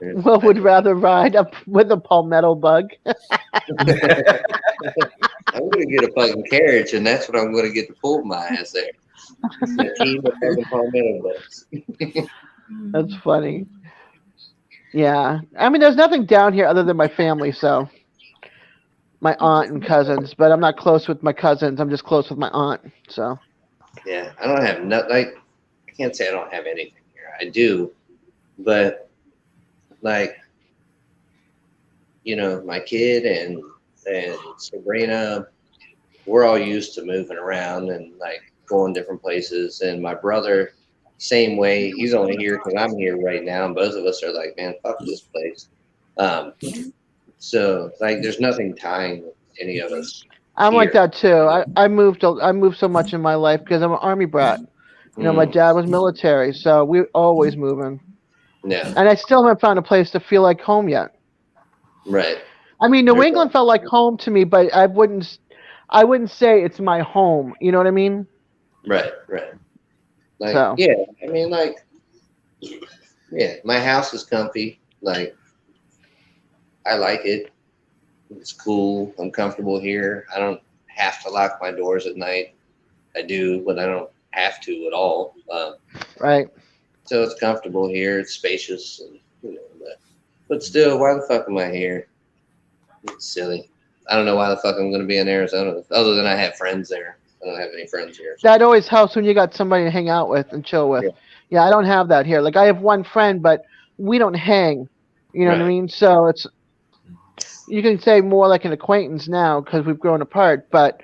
Will would rather ride up with a palmetto bug. I'm gonna get a fucking carriage, and that's what I'm gonna get to pull my ass there. The team of fucking palmetto bugs. That's funny. Yeah, I mean, there's nothing down here other than my family, so my aunt and cousins. But I'm not close with my cousins. I'm just close with my aunt. So Yeah, I don't have I can't say I don't have anything here. I do, but like, my kid and Sabrina, we're all used to moving around and like going different places. And my brother, same way. He's only here because I'm here right now, and both of us are like, man, fuck this place. So like, there's nothing tying any of us. I'm like Here. that too. I moved so much in my life because I'm an army brat. My dad was military, so we're always moving. Yeah, And I still haven't found a place to feel like home yet. right. I mean, New England felt like home to me, but I wouldn't say it's my home. You know what I mean? Right. Like, So. yeah, I mean, like, yeah, my house is comfy. Like, I like it. It's cool. I'm comfortable here. I don't have to lock my doors at night. I do, but I don't have to at all. Right. So it's comfortable here. It's spacious, and but still, why the fuck am I here? It's silly. I don't know why the fuck I'm going to be in Arizona, other than I have friends there. I don't have any friends here. So. That always helps when you got somebody to hang out with and chill with. Yeah, I don't have that here. Like I have one friend, but we don't hang. You know what I mean? So it's, you can say more like an acquaintance now because we've grown apart. But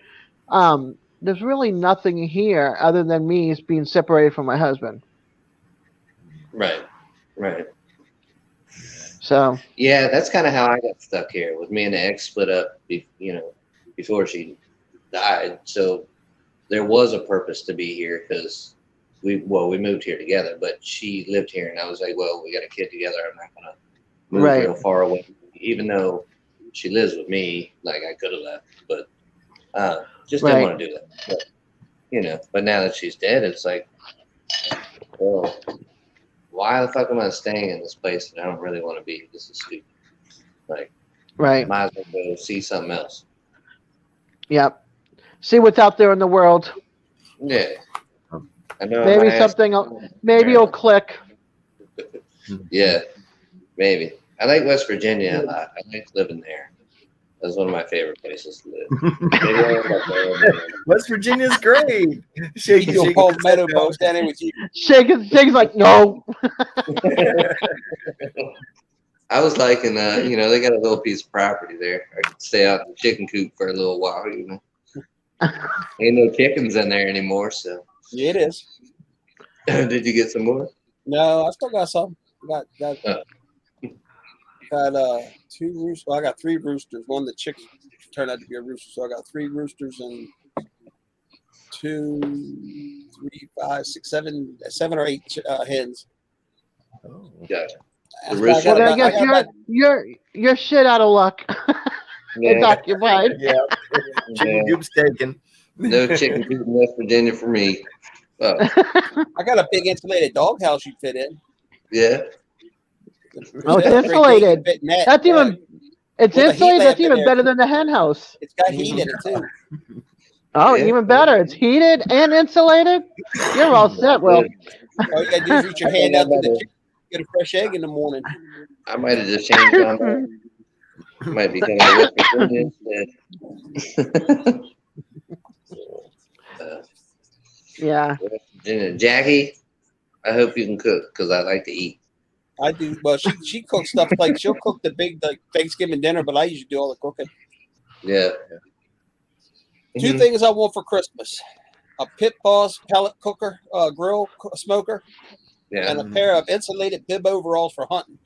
there's really nothing here other than me being separated from my husband. Right. So. Yeah, that's kind of how I got stuck here. With me and the ex split up, before she died. So there was a purpose to be here because we moved here together, but she lived here, and I was like, well, we got a kid together. I'm not gonna move real far away, even though she lives with me. Like I could have left, but just didn't want to do that. But, but now that she's dead, it's like, well, why the fuck am I staying in this place that I don't really want to be? This is stupid. Like, might as well go see something else. Yep. See what's out there in the world. Yeah. I know. Maybe maybe it'll click. Yeah, maybe. I like West Virginia a lot. I like living there. That's one of my favorite places to live. West Virginia's great. Shake your palmetto bugs down there with you. Shake's like, no. I was liking, they got a little piece of property there. I could stay out in the chicken coop for a little while, Ain't no chickens in there anymore, so. Yeah, it is. Did you get some more? No, I still got some. Got 2 roosters. Well, I got 3 roosters. One that chick turned out to be a rooster, so I got 3 roosters and 2, 3, 5, 6, 7 or 8 hens. Oh. Gotcha. Well, I guess you're shit out of luck. It's occupied. Yeah. Chicken coop's taken. No chicken coop in West Virginia for me. Oh. I got a big insulated doghouse you fit in. Yeah. Oh, it's insulated. That's even. It's insulated. That's even better than the hen house. It's got heat in it too. Oh, even better. It's heated and insulated. You're all set, Will. All you gotta do is reach your hand out to the chicken, get a fresh egg in the morning. I might have just changed my mind. Might be kind of West Virginia instead. Yeah. West Virginia. Jackie, I hope you can cook because I like to eat. I do. Well, she cooks stuff like she'll cook the big like Thanksgiving dinner, but I usually do all the cooking. Yeah. Two Mhm. things I want for Christmas: a Pit Boss pellet cooker, grill smoker, Yeah. and a pair of insulated bib overalls for hunting.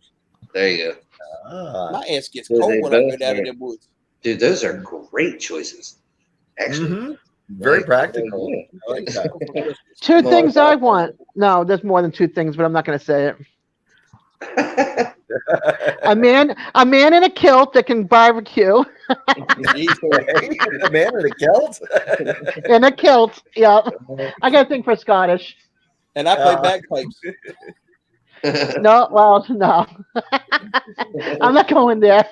There you go. Ah. My ass gets So cold they when I go both down in are- the woods. Dude, those are great choices. Actually. Mhm. Very Like, practical. yeah. I like that. For Christmas. Two Well, things I want. No, there's more than two things, but I'm not going to say it. A man in a kilt that can barbecue. The man in a kilt. In a kilt. Yeah. I got a thing for Scottish. And I play Uh, bagpipes. No, well, no. I'm not going there.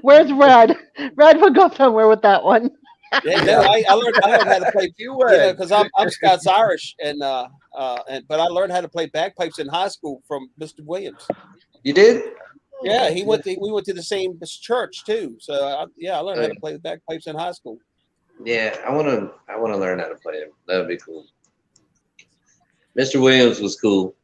Where's Red? Red would go somewhere with that one. Yeah, no, I learned how to play. You You would. know, because I'm Scots Irish, and but I learned how to play bagpipes in high school from Mr. Williams. You did? Yeah, we went to the same church too. So I learned how to play the bagpipes in high school. Yeah, I wanna learn how to play them. That would be cool. Mr. Williams was cool.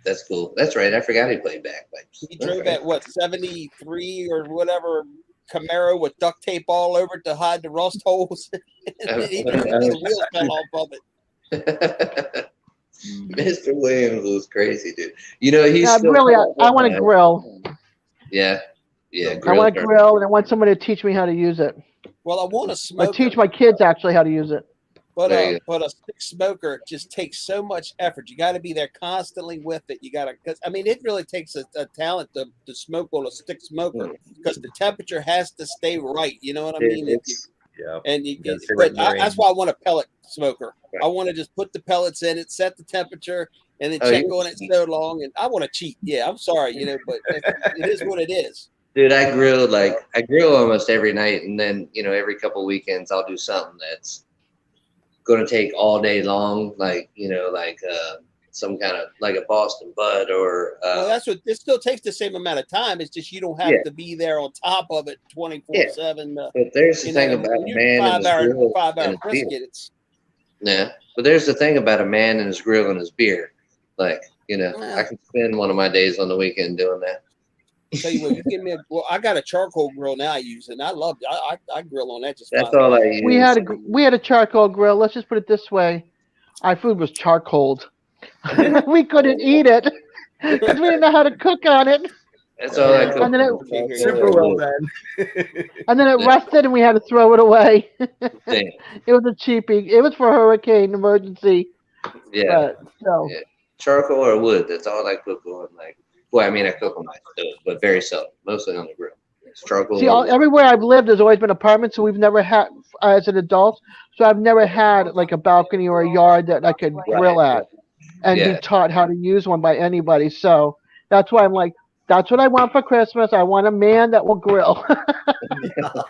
That's cool. That's right. I forgot he played bagpipes. He drove Okay. that what 73 or whatever Camaro with duct tape all over it to hide the rust holes. The wheels fell off of it. Mr. Williams was crazy, dude. You know, he's Yeah, still really, I want to grill. Yeah. Yeah. I want to grill. grill, and I want somebody to teach me how to use it. Well, I want to I smoke. teach my kids actually how to use it. But There you a stick smoker just takes so much effort. You got to be there constantly with it. You got to, because I mean, it really takes a talent to smoke on a stick smoker because the temperature has to stay right. You know what I mean? It's- Yeah. And you gotta get, stay but right in the that's why I want a pellet smoker. Right. I want to just put the pellets in it, set the temperature, and then Oh, check you on it so long. And I want to cheat. Yeah, I'm sorry, but it is what it is. Dude, I grill almost every night, and then every couple weekends I'll do something that's gonna take all day long, like some kind of like a Boston Bud or Well, that's what it still takes the same amount of time. It's just you don't have Yeah. to be there on top of it 24/7. But there's the thing about when a you're man and his grill five hour and his beer. brisket. It's Yeah, but there's the thing about a man and his grill and his beer. Like Yeah. I can spend one of my days on the weekend doing that. tell you what, you give me I got a charcoal grill now I use, and I love it. I grill on that just That's fine. all I use. We had a charcoal grill. Let's just put it this way: our food was charcoaled. We couldn't eat it because we didn't know how to cook on it, That's all I cook. And then it- Super well done. and then it rusted, and we had to throw it away. Damn. It was a cheapie. It was for hurricane emergency, Yeah, but still. Yeah. Charcoal or wood. That's all I cook on. I mean, I cook on my stove, but very seldom. Mostly on the grill. It's charcoal. See, or wood. everywhere I've lived, there's always been apartments, so we've never had, as an adult, so I've never had like a balcony or a yard that I could grill at and Yeah. be taught how to use one by anybody. So that's why I'm like, that's what I want for Christmas. I want a man that will grill.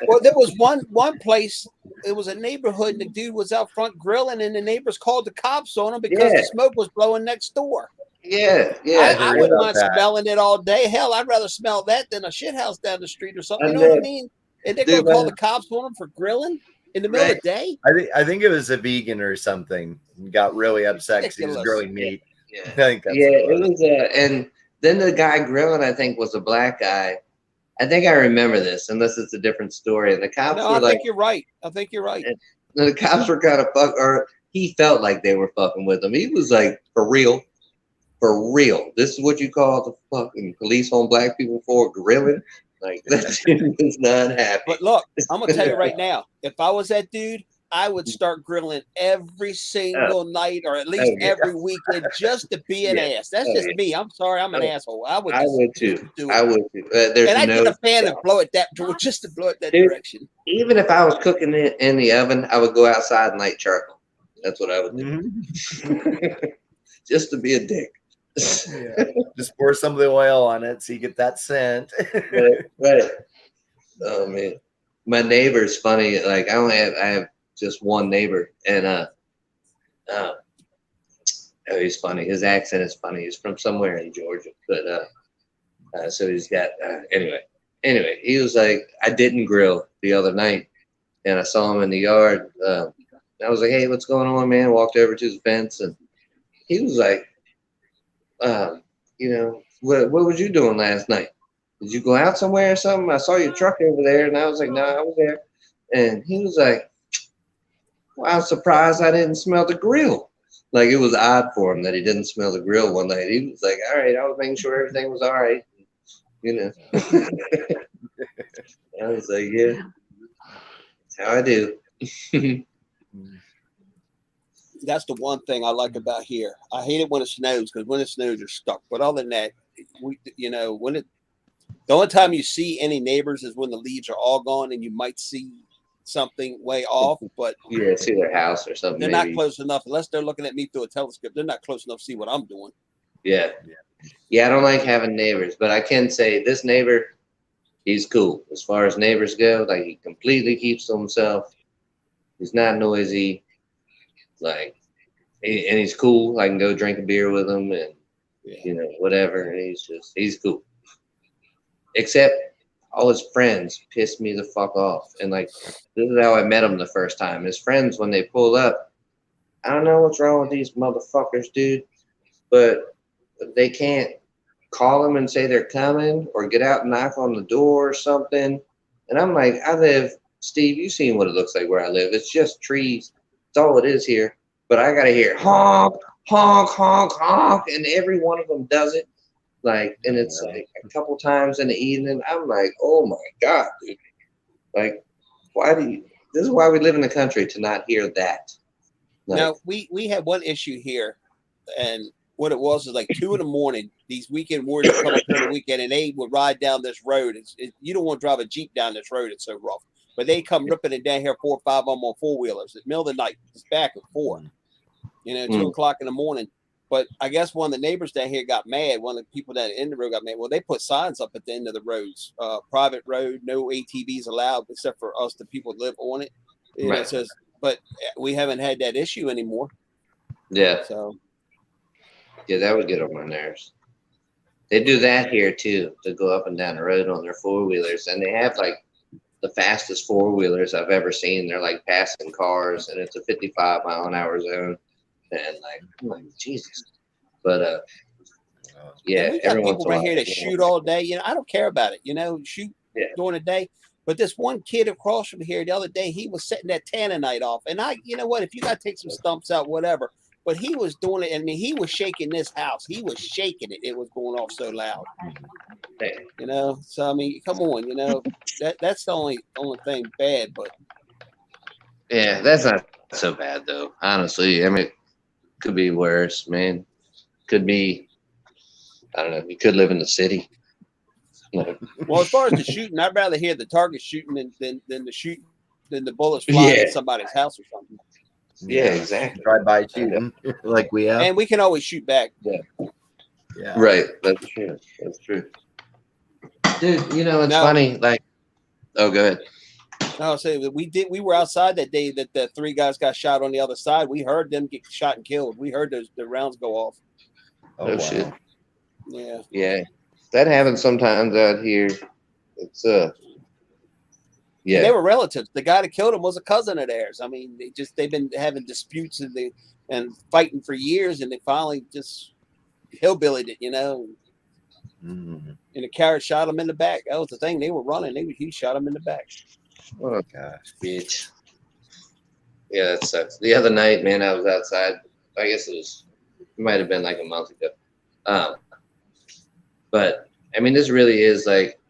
Well, there was one place. It was a neighborhood, and the dude was out front grilling, and the neighbors called the cops on him because Yeah. the smoke was blowing next door. Yeah. I heard wouldn't about mind that. smelling it all day. Hell, I'd rather smell that than a shit house down the street or something. You I know what I know. mean? And they're Dude, gonna call man. the cops on him for grilling in the middle of the day. I think it was a vegan or something. He got really upset because he was Ridiculous. grilling meat. Yeah. I think that's Yeah, what it was. And then the guy grilling, I think, was a black guy. I think I remember this, unless it's a different story. And the cops No, were I like, think you're right. I think you're right. the cops were kind of or he felt like they were fucking with him. He was like, for real. This is what you call the fucking police on black people for grilling? Like, that shit was not happy. But look, I'm gonna tell you right now, if I was that dude, I would start grilling every single night or at least yeah. every weekend just to be an Yeah. ass. That's Oh, just yeah. me. I'm sorry, I'm an asshole. I would. I Just, would just too. do it. I would too. There's And I'd no, get a fan and blow it just to blow it that Dude. direction. even if I was cooking it in the oven, I would go outside and light charcoal. That's what I would do. Mhm. Just to be a dick. Yeah. Just pour some of the oil on it so you get that scent. Right. Oh man, my neighbor's funny. Like I have just one neighbor, and oh, he's funny. His accent is funny. He's from somewhere in Georgia, but so he's got anyway. He was like, I didn't grill the other night, and I saw him in the yard. I was like, hey, what's going on, man? Walked over to his fence, and he was like, what was you doing last night? Did you go out somewhere or something? I saw your truck over there, and I was like, no, I was there. And he was like, well, I was surprised I didn't smell the grill. Like, it was odd for him that he didn't smell the grill one night. He was like, all right, I was making sure everything was all right. I was like, yeah, that's how I do. That's the one thing I like about here. I hate it when it snows because when it snows, you're stuck. But other than that, the only time you see any neighbors is when the leaves are all gone and you might see something way off. But Yeah, see their house or something. they're maybe. not close enough unless they're looking at me through a telescope. They're not close enough to see what I'm doing. Yeah. I don't like having neighbors, but I can say this neighbor, he's cool. As far as neighbors go, like, he completely keeps to himself. He's not noisy. Like, and he's cool. I can go drink a beer with him and, whatever. And he's cool. Except all his friends piss me the fuck off. And, like, this is how I met him the first time. His friends, when they pull up, I don't know what's wrong with these motherfuckers, dude, but they can't call them and say they're coming or get out and knock on the door or something. And I'm like, Steve, you've seen what it looks like where I live. It's just trees. That's all it is here. But I got to hear honk, honk, honk, honk. And every one of them does it. Like, and it's like a couple times in the evening. I'm like, oh my God, dude. Like, this is why we live in the country, to not hear that. Like, Now, we had one issue here, and what it was is like 2 a.m. These weekend warriors would come up here on the weekend, and they would ride down this road. You don't want to drive a Jeep down this road. It's so rough. But they come ripping it down here, 4 or 5 of them on 4-wheelers. At the middle of the night, it's back at 4, 2 o'clock in the morning. But I guess one of the neighbors down here got mad. One of the people down in the road got mad. Well, they put signs up at the end of the roads. Private road, no ATVs allowed, except for us, the people that live on it. Right. It says, but we haven't had that issue anymore. Yeah. So, yeah, that would get on my nerves. They do that here too, to go up and down the road on their 4-wheelers. And they have like the fastest 4-wheelers I've ever seen. They're like passing cars, and it's a 55-mile-an-hour zone. And I'm like, Jesus. But yeah, we got every once people in a right while, here that shoot all day. I don't care about it. Shoot during the day. But this one kid across from here the other day, he was setting that Tannanite off. And if you got to take some stumps out, whatever. But he was doing it. I mean, he was shaking this house. He was shaking it. It was going off so loud. So, I mean, come on, that's the only thing bad. But yeah, that's not so bad, though. Honestly, I mean, it could be worse, man. Could be, I don't know. You could live in the city. Well, as far as the shooting, I'd rather hear the target shooting than the bullets flying at somebody's house or something. Yeah, exactly. Drive by shooting like we have. And we can always shoot back. Yeah. Right. That's true. That's true. Dude, it's funny. Like, oh, go ahead. I'll say that we were outside that day that the 3 guys got shot on the other side. We heard them get shot and killed. We heard the rounds go off. Oh, wow. Shit. Yeah. Yeah. That happens sometimes out here. It's yeah. And they were relatives. The guy that killed him was a cousin of theirs. I mean, they've been having disputes and fighting for years, and they finally just hillbillied it, And the carrot shot him in the back. That was the thing. They were running. He shot him in the back. Oh gosh, bitch. Yeah, that sucks. The other night, man, I was outside. I guess it might have been like a month ago. But I mean, this really is like,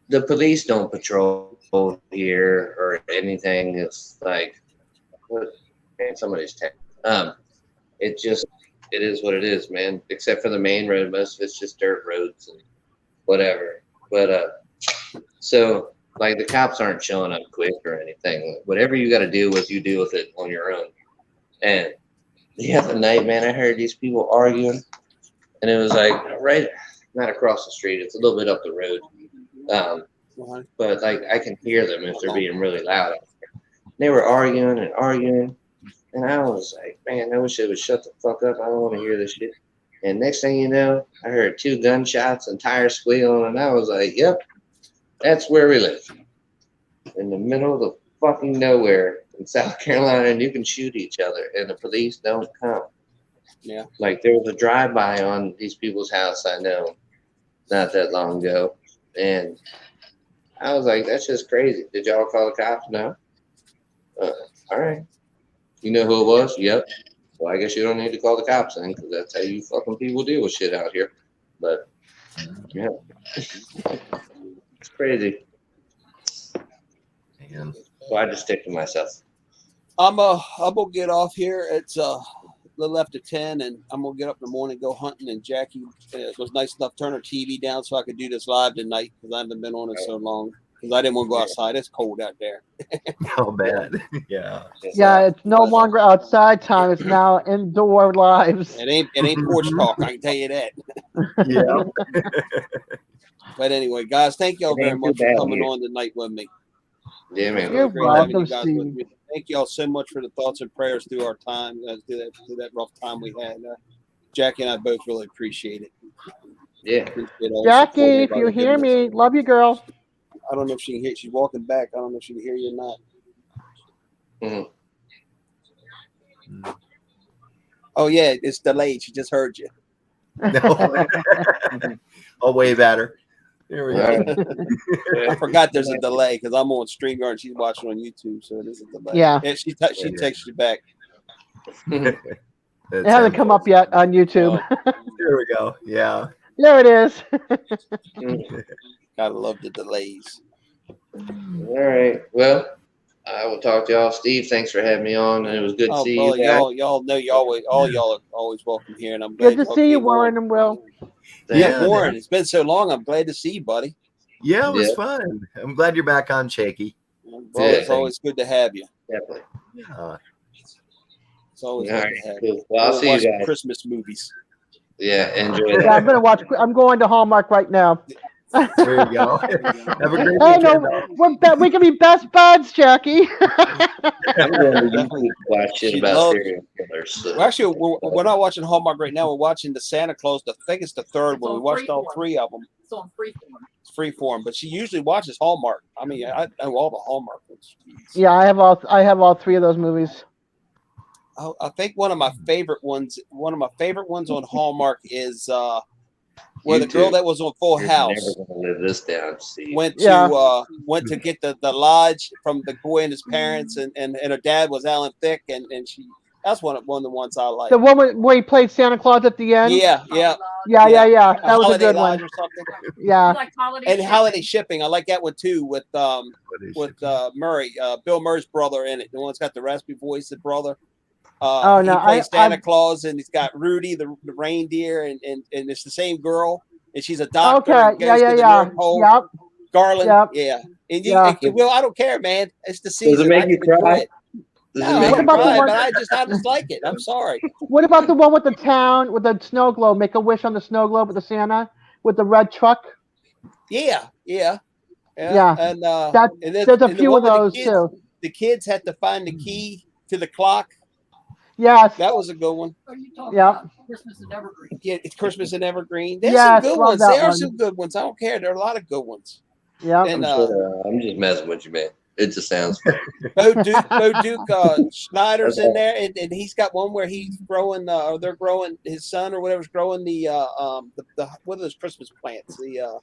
the police don't patrol here or anything. It's like, somebody's text. It is what it is, man. Except for the main road, most of it's just dirt roads and whatever. But so like, the cops aren't showing up quick or anything. Whatever you got to deal with, you deal with it on your own. And the other night, man, I heard these people arguing, and it was like right, not across the street. It's a little bit up the road. But like, I can hear them if they're being really loud. They were arguing and arguing, and I was like, man, I wish they would shut the fuck up. I don't want to hear this shit. And next thing you know, I heard 2 gunshots and tires squealing, and I was like, yep, that's where we live. In the middle of the fucking nowhere in South Carolina, and you can shoot each other, and the police don't come. Yeah. Like there was a drive-by on these people's house I know not that long ago, and I was like, "That's just crazy." Did y'all call the cops? No. All right. You know who it was? Yep. Well, I guess you don't need to call the cops then, because that's how you fucking people deal with shit out here. But yeah, it's crazy. Man. So I just stick to myself. I'm gonna get off here. It's a little after 10, and I'm gonna get up in the morning, go hunting. And Jackie was nice enough to turn her TV down so I could do this live tonight because I haven't been on it so long. Because I didn't want to go outside. It's cold out there. Oh, bad. Yeah. Yeah, it's no longer outside time. It's now indoor lives. It ain't porch talk. I can tell you that. Yeah. But anyway, guys, thank y'all It very ain't too much for bad coming here. on tonight with me. Yeah, man. You're Great having you welcome, guys Steve. with me. Thank y'all so much for the thoughts and prayers through our time, through that rough time we had. Jackie and I both really appreciate it. Yeah. Appreciate all the Jackie, support if you everybody hear giving us. me, love you, girl. I don't know if she can hear. She's walking back. I don't know if she can hear you or not. Oh yeah, it's delayed. She just heard you. No. I'll wave at her. There we go. I forgot there's a delay because I'm on StreamYard and she's watching on YouTube, so it is a delay. Yeah. She texts you back. It hasn't come up yet on YouTube. There we go. Yeah. There it is. Gotta love the delays. All right. Well, I will talk to y'all. Steve, thanks for having me on, and it was good to Oh, see brother, you guys. y'all know all y'all are always welcome here, and I'm Good glad to y'all see you, came on. Warren and Will. Yeah, Warren, man. it's been so long. I'm glad to see you, buddy. Yeah, it was Yeah. fun. I'm glad you're back on, Shaky. Brother, Yeah. it's always good to have you. Definitely. It's always All good right. to have you. Cool. Well, I'll We'll see you watch guys. Christmas movies. Yeah. Enjoy Yeah, that. I'm gonna watch. I'm going to Hallmark right now. There you go. Have a great Hey, weekend. no, we can be best buds, Jackie. I'm going to YouTube to watch shit She about loves- serial killers. So. Well, actually, we're not watching Hallmark right now. We're watching the Santa Claus. I think it's the third It's one. We on watched all Freeform. 3 of them. It's on Freeform. It's Freeform, but she usually watches Hallmark. I mean, I know all the Hallmark ones. Jeez. Yeah, I have all 3 of those movies. I think one of my favorite ones on Hallmark is where the You girl too. that was on Full You're House never gonna live this down, Steve. went Yeah. to get the lodge from the boy and his parents, and her dad was Alan Thicke, and that's one of the ones I like. The one where he played Santa Claus at the end. Yeah. Yeah. A That was a Holiday good Lodge one. or something. Yeah. Like holiday And shipping. Holiday Shipping, I like that one too with Murray, Bill Murray's brother in it. The one that's got the raspy voice, the brother. Oh, no, he plays I- Santa Claus, and he's got Rudy, the reindeer, and it's the same girl, and she's a doctor. Okay. And goes to the Yeah. North Pole. Yep. Garland, Yep. yeah. And Yeah. Will, I don't care, man. It's the season. Does it make I you can enjoy cry? it. Does No, it I make What you don't about the cry, one- but I just like it. I'm sorry. What about the one with the town with the snow globe? Make a wish on the snow globe with the Santa with the red truck. Yeah. Yeah. And There's a the few one of with those too. The kids had to find the key to the clock. Yes. That was a good one. What are you talking Yep. about? Christmas and Evergreen. Yeah, it's Christmas in Evergreen. There's Yes, some good love ones. that There are one. some good ones. I don't care. There are a lot of good ones. Yep. And I'm just messing with you, man. It just sounds fun. Bo Duke Schneider's in there, and he's got one where he's growing, or they're growing, his son or whatever's growing the what are those Christmas plants? The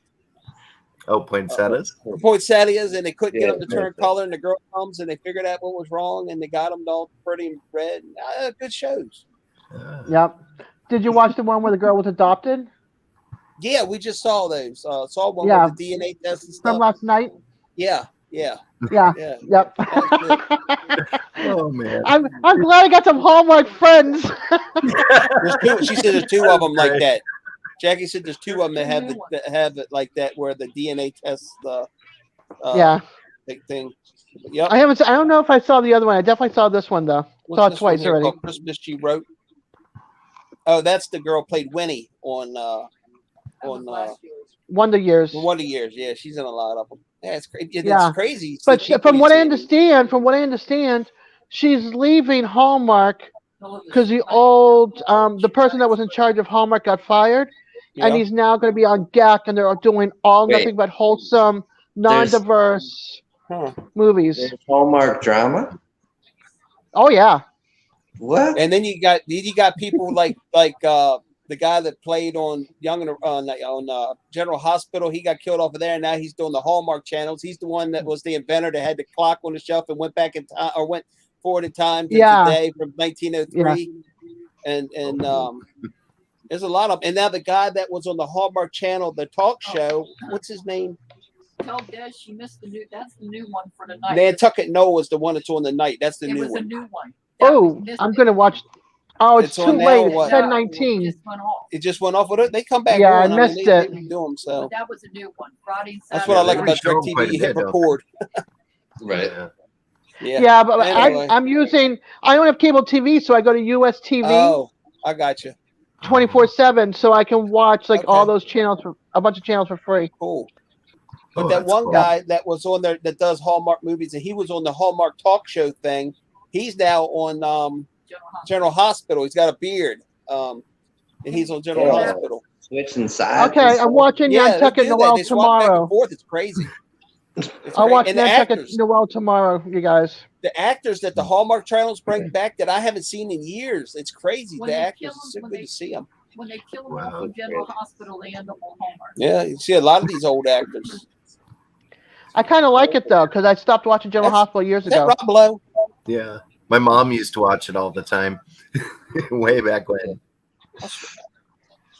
Poinsettias. poinsettias, and they couldn't get Yeah, them to turn color, and the girl comes and they figured out what was wrong, and they got them all pretty and red. Good shows. Yep. Did you watch the one where the girl was adopted Yeah, we just saw those. Saw one Yeah. with the DNA test and from stuff. last night? Yeah. Yeah. Yeah. Yep. Oh man. I'm glad I got some Hallmark friends. There's 2. She said there's 2 of them like that. Jackie said there's 2 of them that have it like that, where the DNA test Yeah. big thing. Yep. I don't know if I saw the other one. I definitely saw this one though. Saw it this one twice here already. called Christmas She Wrote. Oh, that's the girl played Winnie on That was last year's. Wonder Years. Wonder Years. Yeah, she's in a lot of them. Yeah, it's crazy. It's Yeah. crazy. But The people from you what I see- understand, she's leaving Hallmark All of because this- the person that was in charge of Hallmark got fired, and Yeah. he's now going to be on GAC, and they're doing all Wait. nothing but wholesome, non-diverse Huh. movies. There's Hallmark drama. Oh yeah, What? And then you got people like the guy that played on General Hospital. He got killed off of there, and now he's doing the Hallmark channels. He's the one that was the inventor that had the clock on the shelf and went back in time or went forward in time to Yeah. today from 1903. And there's a lot of, and now the guy that was on the Hallmark channel, the talk show, what's his name? Tell Des she missed the new. That's the new one for tonight. Nantucket Noah was the one that's on the night. That's the it new was a one. new one. That Oh, we missed I'm it. gonna watch. Oh, it's It's too on now, late. what? It's No, 10:19. it just went off. It just went off with it. They come back Yeah, I on. missed They it. redo them. So But that was a new one. Friday and Saturday. that's what I like they about show 'em quite DirecTV. a You hit bit, don't record. Right. Yeah. Yeah. Yeah, but Anyway. I'm using. I don't have cable TV, so I go to US TV Oh, I got you. 24/7, so I can watch like all Okay. those channels for a bunch of channels for free. Cool. But Oh, that that's one cool. guy that was on there that does Hallmark movies, and he was on the Hallmark talk show thing. He's now on General Hospital. General Hospital. He's got a beard. And he's on General Yeah. Hospital. Switching sides. Okay, and I'm stuff. watching Yeah, they Nantucket do that. Noel They swap back tomorrow. and forth. It's crazy. It's I'll cra- watch and the Nantucket actors, Noel tomorrow, you guys. the actors that the Hallmark channels bring back that I haven't seen in years. It's crazy. When The they actors, kill it's so them, when good they- to see them. When they kill them Wow, off of that's General crazy. Hospital, they end up on Hallmark. Yeah, you see a lot of these old actors. I kind of like it though, because I stopped watching General That's- Hospital years Is that ago. Rob Lowe? Yeah. My mom used to watch it all the time, way back when.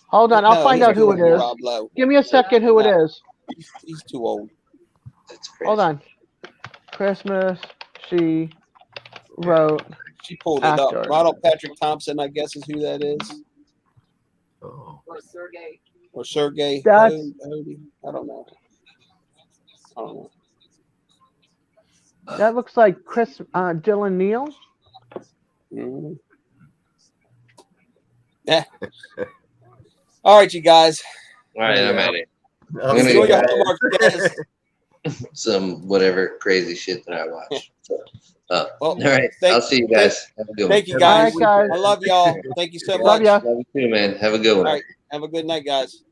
Hold on, I'll No, find he's out who too it old, is. Rob Lowe. Give me a second who it No. is. He's too old. That's crazy. Hold on. Christmas, she wrote. She pulled it Actor. up. Ronald Patrick Thompson, I guess, is who that is, Oh. Or Sergey. or Sergey That's- Hody. I don't know. That looks like Dylan Neal. Mhm. Yeah. All right, you guys. All right, I'm at it. I'm gonna Enjoy go your back. homework, guys. Some whatever crazy shit that I watch. So, Well, all right, thank- I'll see you guys. Have a good one. Thank you, All guys. right, guys. I love y'all. Thank you so Love much. ya. Love you too, man. Have a good one. All right. Have a good night, guys.